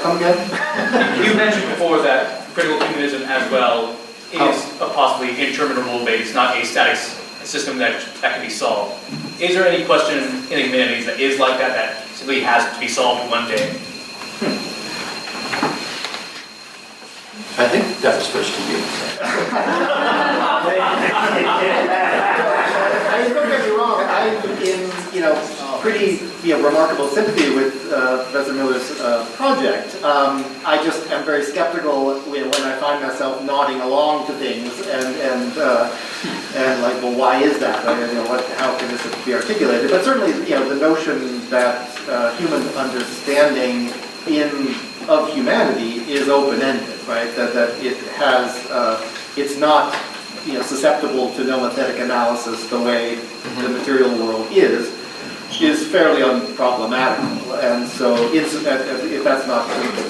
Come again? You mentioned before that critical humanism as well is a possibly interminable base, not a static system that can be solved. Is there any question in the humanities that is like that simply has to be solved one day? I think that was first to you. Don't get me wrong. I'm in pretty remarkable sympathy with Professor Miller's project. I just am very skeptical when I find myself nodding along to things and like, well, why is that? How can this be articulated? But certainly, the notion that human understanding of humanity is open-ended, right? That it has, it's not, susceptible to nomothetic analysis the way the material world is fairly unproblematical. And so if that's not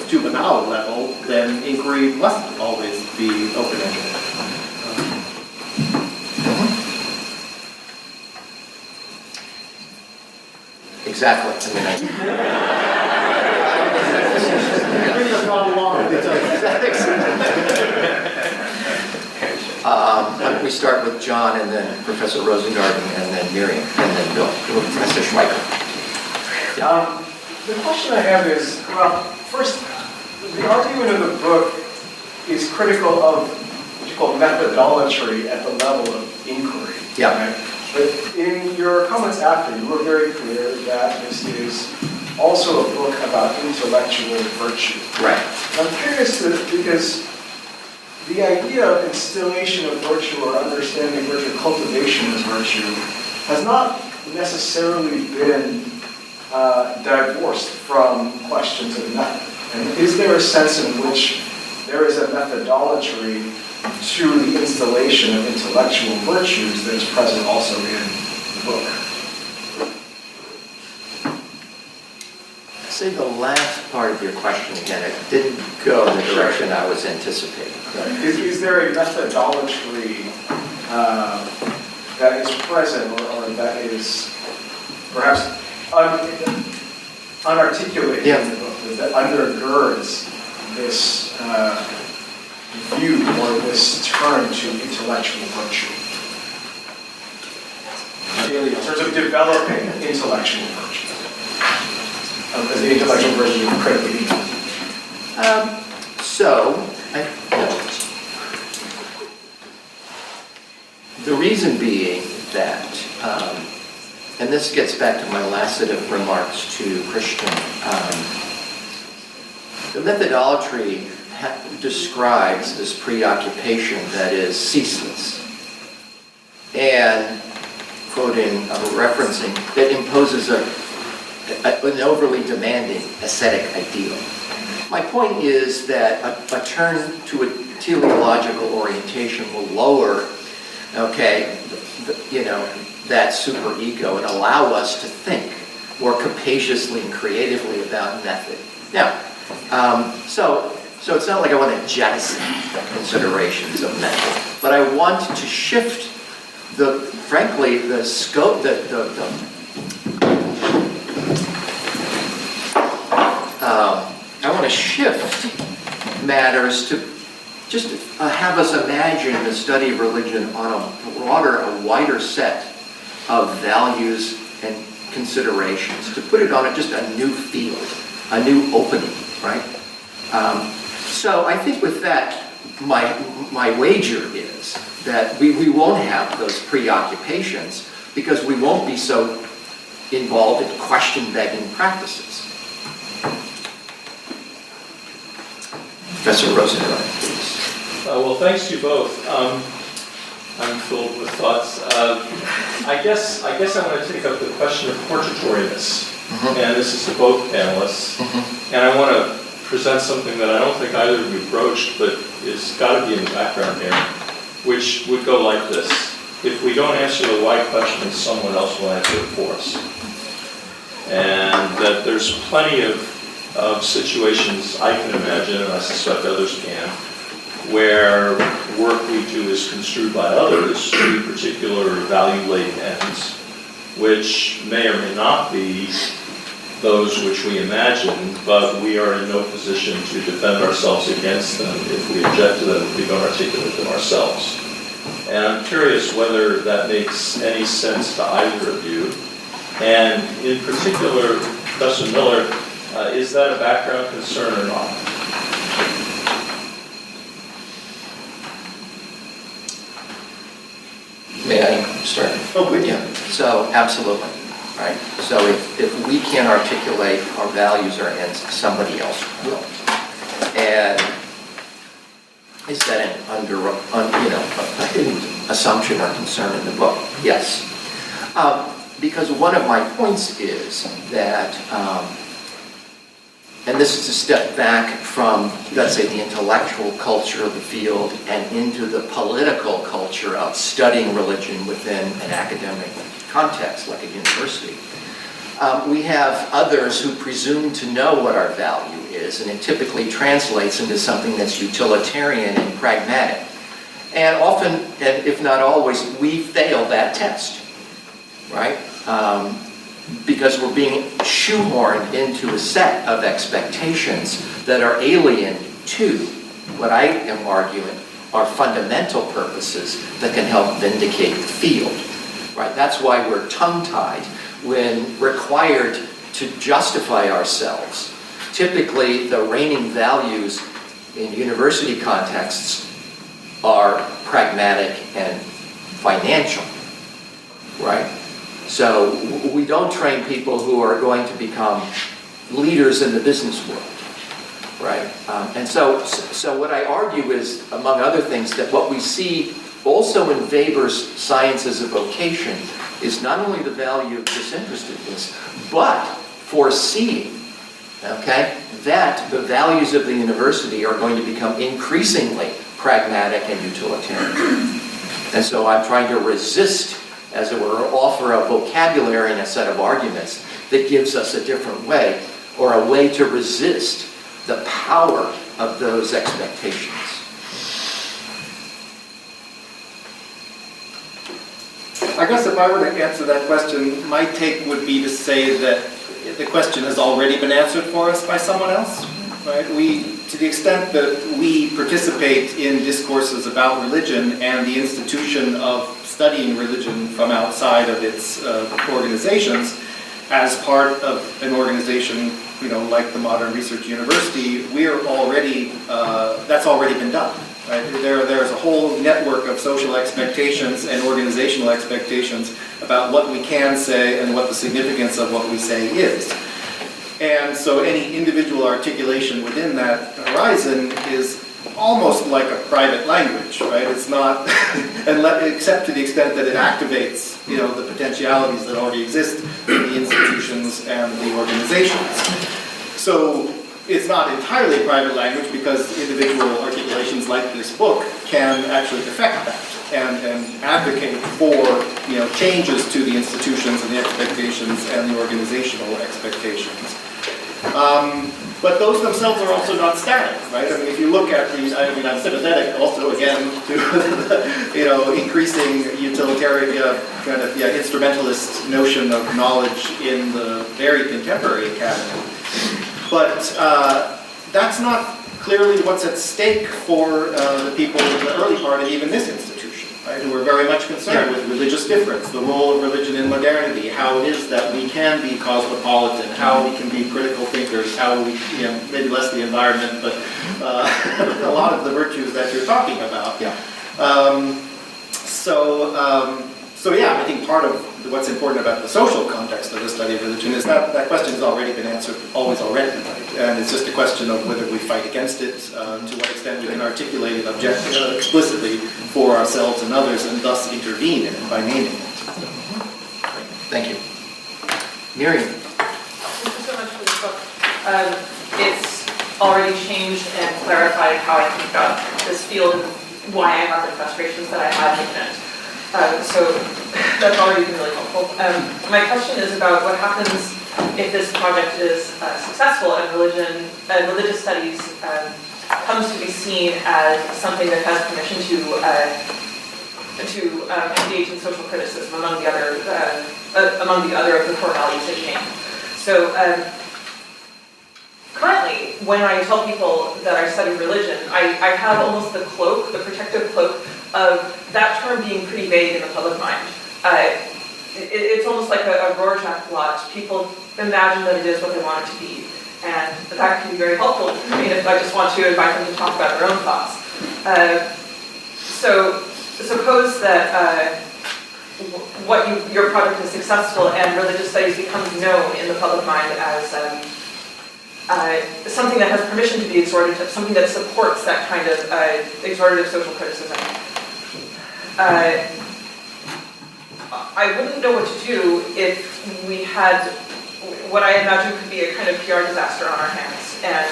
too banal a level, then inquiry must always be open-ended. Exactly. Bring us all along with each other. Why don't we start with John, and then Professor Rosengarten, and then Miriam, and then Bill. Professor Schweiker. The question I have is, well, first, the argument of the book is critical of what you call methodology at the level of inquiry. Yeah. Right? But in your comments after, you were very clear that this is also a book about intellectual virtue. Right. I'm curious because the idea of instillation of virtue or understanding virtue, cultivation of virtue, has not necessarily been divorced from questions of method. And is there a sense in which there is a methodology to the installation of intellectual virtues that is present also in the book? Say the last part of your question again. It didn't go in the direction I was anticipating. Is there a methodology that is present or that is perhaps unarticulated in the book that undergirds this view or this turn to intellectual virtue? In terms of developing intellectual virtue. As the intellectual virtue is critically important. The reason being that, and this gets back to my last set of remarks to Christian, the methodology describes this preoccupation that is ceaseless. And, quoting, referencing, that imposes an overly demanding ascetic ideal. My point is that a turn to a teleological orientation will lower, that superego and allow us to think more capaciously and creatively about method. Now, so it's not like I want to jettison considerations of method, but I want to shift the scope, I want to shift matters to just have us imagine the study of religion on a wider set of values and considerations, to put it on just a new field, a new opening, right? So I think with that, my wager is that we won't have those preoccupations because we won't be so involved in question-begging practices. Professor Rosenberg, please. Well, thanks to you both. I'm filled with thoughts. I guess I want to take up the question of portraitoriness. And this is to both panelists. And I want to present something that I don't think either of you broached, but it's got to be in the background here, which would go like this. If we don't answer the why question, someone else will answer it for us. And that there's plenty of situations I can imagine, and I suspect others can, where work we do is construed by others to particular value-laden ends, which may or may not be those which we imagine, but we are in no position to defend ourselves against them if we object to them, if we don't articulate them ourselves. And I'm curious whether that makes any sense to either of you. And in particular, Professor Miller, is that a background concern or not? May I start? Oh, please. Yeah. So, absolutely. Right? So if we can't articulate our values or ends, somebody else will. And is that an a hidden assumption or concern in the book? Yes. Because one of my points is that, and this is a step back from, let's say, the intellectual culture of the field and into the political culture of studying religion within an academic context, like a university. We have others who presume to know what our value is, and it typically translates into something that's utilitarian and pragmatic. And often, and if not always, we fail that test, right? Because we're being shoehorned into a set of expectations that are alien to what I am arguing are fundamental purposes that can help vindicate the field. Right? That's why we're tongue-tied when required to justify ourselves. Typically, the reigning values in university contexts are pragmatic and financial, right? So we don't train people who are going to become leaders in the business world, right? And so what I argue is, among other things, that what we see also in Weber's science as a vocation is not only the value of disinterestedness, but foreseeing, okay, that the values of the university are going to become increasingly pragmatic and utilitarian. And so I'm trying to resist, as it were, offer a vocabulary and a set of arguments that gives us a different way, or a way to resist the power of those expectations. I guess if I were to answer that question, my take would be to say that the question has already been answered for us by someone else, right? To the extent that we participate in discourses about religion and the institution of studying religion from outside of its organizations, as part of an organization, like the Modern Research University, that's already been done. Right? There's a whole network of social expectations and organizational expectations about what we can say and what the significance of what we say is. And so any individual articulation within that horizon is almost like a private language, right? It's not, except to the extent that it activates, the potentialities that already exist in the institutions and the organizations. So it's not entirely private language, because individual articulations like this book can actually affect that and advocate for changes to the institutions and the expectations and the organizational expectations. But those themselves are also not static, right? I mean, if you look at I'm sympathetic also, again, to the, increasing utilitarian, instrumentalist notion of knowledge in the very contemporary academy. But that's not clearly what's at stake for the people in the early part of even this institution, right, who are very much concerned with religious difference, the role of religion in modernity, how it is that we can be cosmopolitan, how we can be critical thinkers, how we, maybe less the environment, but a lot of the virtues that you're talking about. Yeah. So I think part of what's important about the social context of the study of religion is that question has already been answered, already, right? And it's just a question of whether we fight against it, to what extent we can articulate it explicitly for ourselves and others, and thus intervene in it by naming it. Thank you. Miriam. Thank you so much for this book. It's already changed and clarified how I think about this field and why I have the frustrations that I have with it. So that's already been really helpful. My question is about what happens if this project is successful and religious studies comes to be seen as something that has permission to engage in social criticism among the other of the core values it came. So currently, when I tell people that I study religion, I have almost the protective cloak of that term being pretty vague in the public mind. It's almost like a Rorschach blot. People imagine that it is what they want it to be. And that can be very helpful. I mean, if I just want to invite them to talk about their own thoughts. So suppose that your project is successful and religious studies becomes known in the public mind as something that has permission to be exhortative, something that supports that kind of exhortative social criticism. I wouldn't know what to do if we had what I imagine could be a kind of PR disaster on our hands, and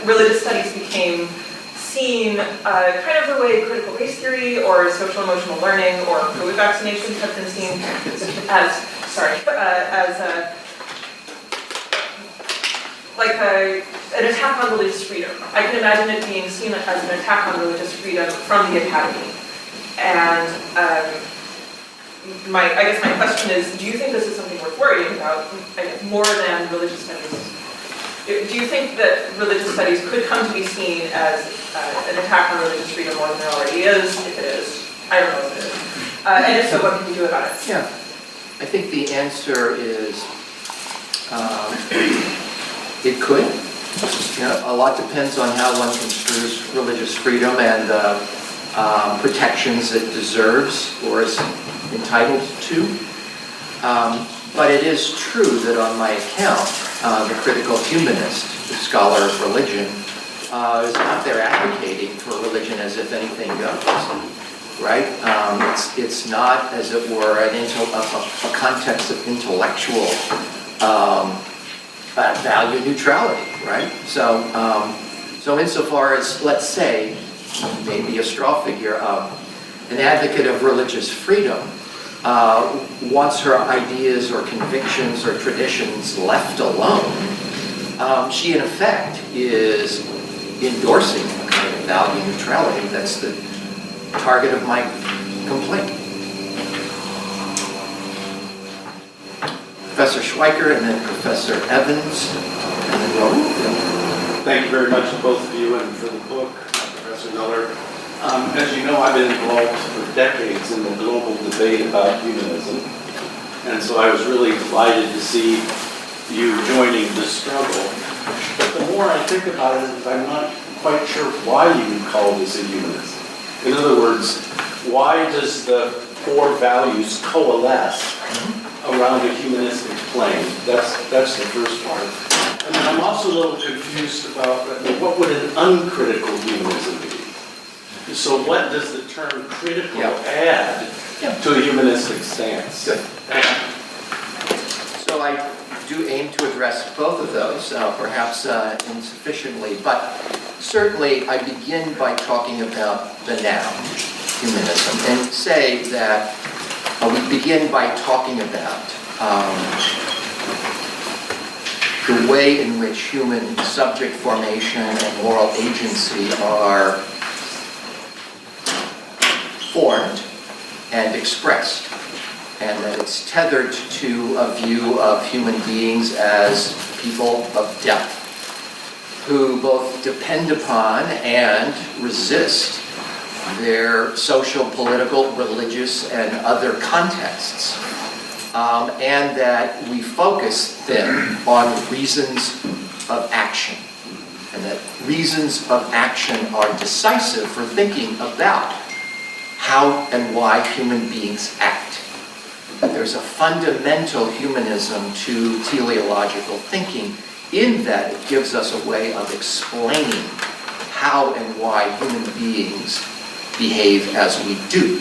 religious studies became seen kind of the way critical race theory or social emotional learning or COVID vaccinations have been seen as an attack on religious freedom. I can imagine it being seen as an attack on religious freedom from the academy. And I guess my question is, do you think this is something worth worrying about, more than religious studies? Do you think that religious studies could come to be seen as an attack on religious freedom more than it already is? If it is, I don't know if it is. And if so, what can we do about it? Yeah, I think the answer is It could. You know, a lot depends on how one construes religious freedom and the protections it deserves or is entitled to. But it is true that on my account, the critical humanist, the scholar of religion, is out there advocating for religion as if anything goes, right? It's not, as it were, a context of intellectual value neutrality, right? So insofar as, let's say, maybe a straw figure, an advocate of religious freedom wants her ideas or convictions or traditions left alone, she in effect is endorsing a kind of value neutrality that's the target of my complaint. Professor Schweiker and then Professor Evans, and then Rowan. Thank you very much to both of you and for the book, Professor Miller. As you know, I've been involved for decades in the global debate about humanism. And so I was really delighted to see you joining this struggle. But the more I think about it, I'm not quite sure why you would call this a humanism. In other words, why does the four values coalesce around a humanistic plane? That's the first part. And then I'm also a little confused about what would an uncritical humanism be? So what does the term critical add to a humanistic stance? Good. So I do aim to address both of those, perhaps insufficiently, but certainly I begin by talking about the noun, humanism, and say that we begin by talking about the way in which human subject formation and moral agency are formed and expressed, and that it's tethered to a view of human beings as people of depth, who both depend upon and resist their social, political, religious, and other contexts, and that we focus then on reasons of action, and that reasons of action are decisive for thinking about how and why human beings act. There's a fundamental humanism to teleological thinking in that it gives us a way of explaining how and why human beings behave as we do,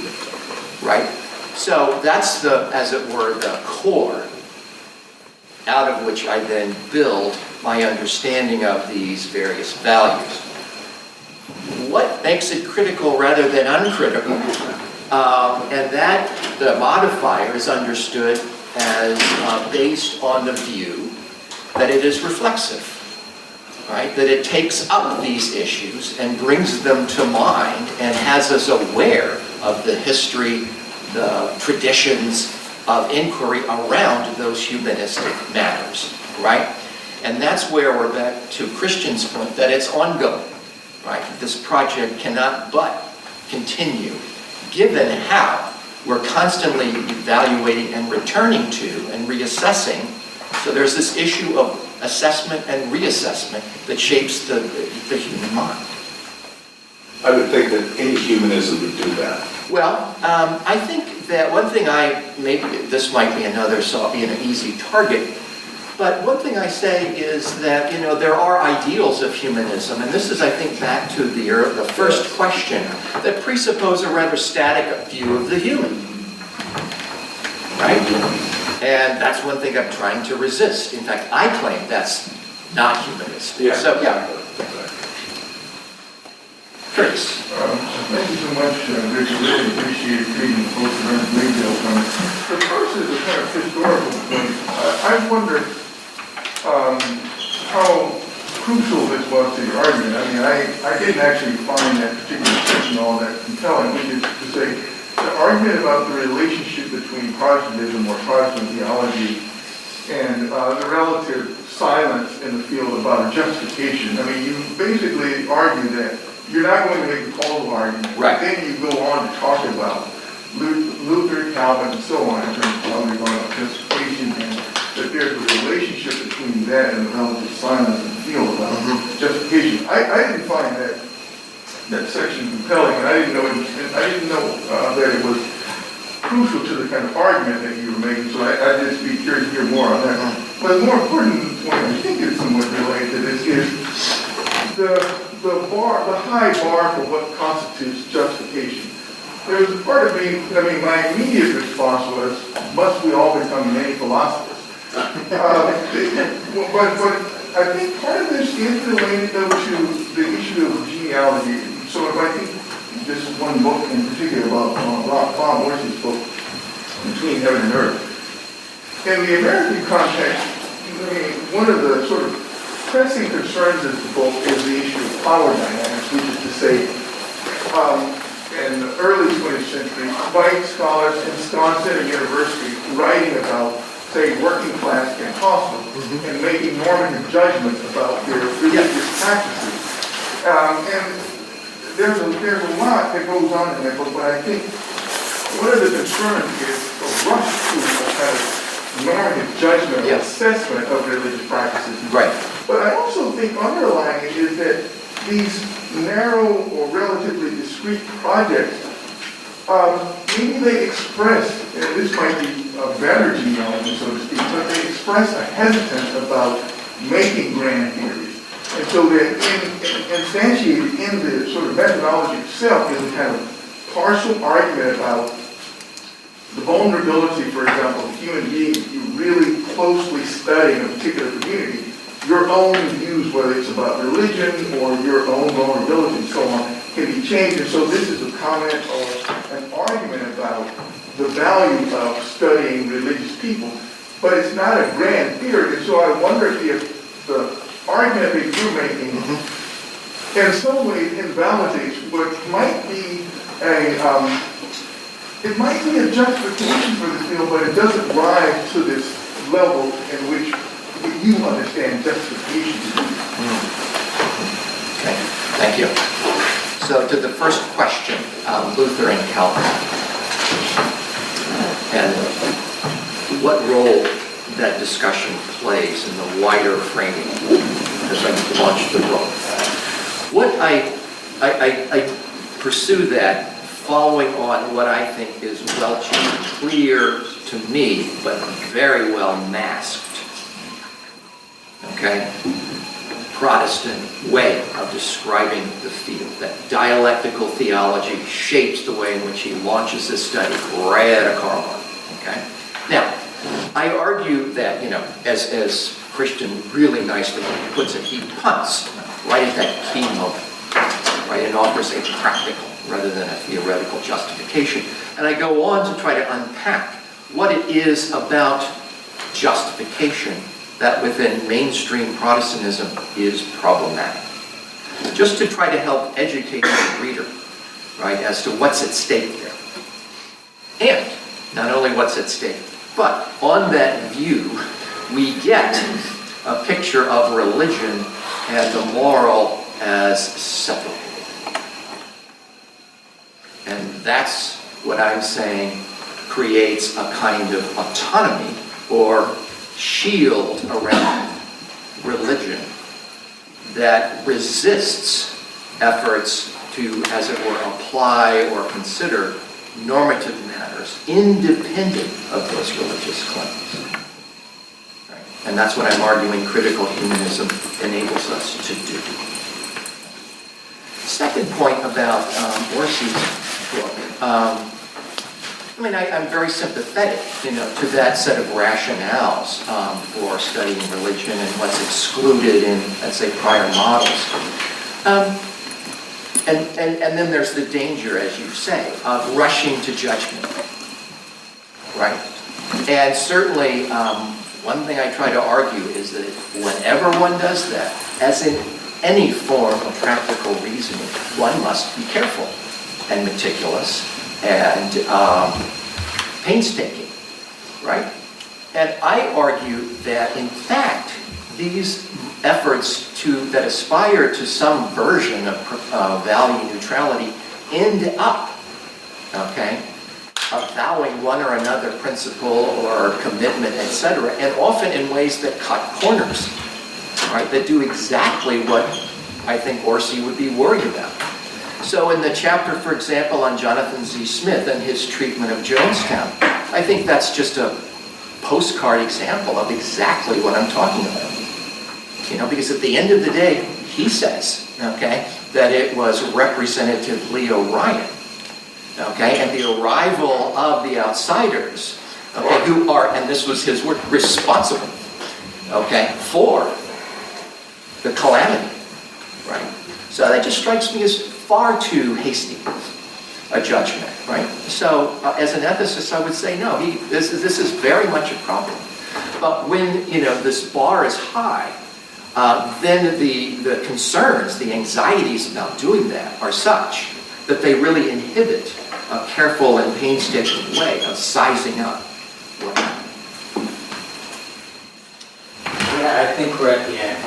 right? So that's as it were, the core out of which I then build my understanding of these various values. What makes it critical rather than uncritical? And that the modifier is understood as based on the view that it is reflexive, right? That it takes up these issues and brings them to mind and has us aware of the history, the traditions of inquiry around those humanistic matters, right? And that's where we're back to Christian's point that it's ongoing, right? This project cannot but continue, given how we're constantly evaluating and returning to and reassessing. So there's this issue of assessment and reassessment that shapes the human mind. I would think that any humanism would do that. Well, I think that one thing maybe this might be another easy target, but one thing I say is that, there are ideals of humanism, and this is, I think, back to the first question, that presuppose a rather static view of the human, right? And that's one thing I'm trying to resist. In fact, I claim that's not humanist. Yeah. So, yeah. Chris. Thank you so much, Richard. Really appreciate reading both of them details on it. The first is a kind of historical point. I wonder how crucial this was to your argument. I mean, I didn't actually find that particular section all that compelling, which is to say, the argument about the relationship between Protestantism or Protestant theology and the relative silence in the field about justification. I mean, you basically argue that you're not going to make the causal argument. Right. Then you go on to talk about Luther, Calvin, and so on in terms of how they're going about justification and the that there's a relationship between that and the relative silence and feel about justification. I didn't find that section compelling, and I didn't know that it was crucial to the kind of argument that you were making, so I'd just be curious to hear more on that. But the more important point, I think is somewhat related to this, is the high bar for what constitutes justification. There's a part of me, my immediate response was, must we all become many philosophers? But I think part of this is related, though, to the issue of genealogy. So if I think this is one book in particular about Bob Morse's book, Between Heaven and Earth. In the American context, one of the sort of pressing concerns of the book is the issue of power dynamics, which is to say, in the early 20th century, white scholars ensconced at a university writing about, say, working class Pentecostals and making normative judgments about their religious practices. And there's a lot that goes on in that book, but I think one of the concerns is a rush to a kind of normative judgment or assessment of religious practices. Right. But I also think underlying it is that these narrow or relatively discrete projects, maybe they express, and this might be a better genealogy, so to speak, but they express a hesitance about making grand theories. And so that instantiated in the sort of methodology itself is a kind of partial argument about the vulnerability, for example, of human beings. If you really closely study a particular community, your own views, whether it's about religion or your own vulnerability and so on, can be changed. And so this is a comment or an argument about the value of studying religious people. But it's not a grand theory. And so I wonder if the argument that you're making in some ways invalidates what might be it might be a justification for the field, but it doesn't rise to this level in which you understand justification to be. Okay, thank you. So to the first question, Luther and Calvin, and what role that discussion plays in the wider framing as I launched the book. What I pursue that following on what I think is Welch's clear to me, but very well masked, okay, Protestant way of describing the field. That dialectical theology shapes the way in which he launches this study right out of Karl Marx, okay? Now, I argue that, as Christian really nicely puts it, he punts right at that key moment, right, and offers a practical rather than a theoretical justification. And I go on to try to unpack what it is about justification that within mainstream Protestantism is problematic. Just to try to help educate the reader, right, as to what's at stake there. And not only what's at stake, but on that view, we get a picture of religion and the moral as separated. And that's what I'm saying creates a kind of autonomy or shield around religion that resists efforts to, as it were, apply or consider normative matters independent of those religious claims. Right? And that's what I'm arguing critical humanism enables us to do. Second point about Morse's book. I'm very sympathetic, to that set of rationales for studying religion and what's excluded in, let's say, prior models. And then there's the danger, as you say, of rushing to judgment, right? And certainly, one thing I try to argue is that whenever one does that, as in any form of practical reasoning, one must be careful and meticulous and painstaking, right? And I argue that, in fact, these efforts that aspire to some version of value neutrality end up, okay, avowing one or another principle or commitment, etc., and often in ways that cut corners, right? That do exactly what I think Orsi would be worried about. So in the chapter, for example, on Jonathan Z. Smith and his treatment of Jonestown, I think that's just a postcard example of exactly what I'm talking about. You know, because at the end of the day, he says, okay, that it was Representative Leo Ryan, okay, and the arrival of the outsiders, okay, who are, and this was his word, responsible, okay, for the calamity, right? So that just strikes me as far too hasty a judgment, right? So as an ethicist, I would say no. This is very much a problem. But when this bar is high, then the concerns, the anxieties about doing that are such that they really inhibit a careful and painstaking way of sizing up what happened. Yeah, I think we're at the end.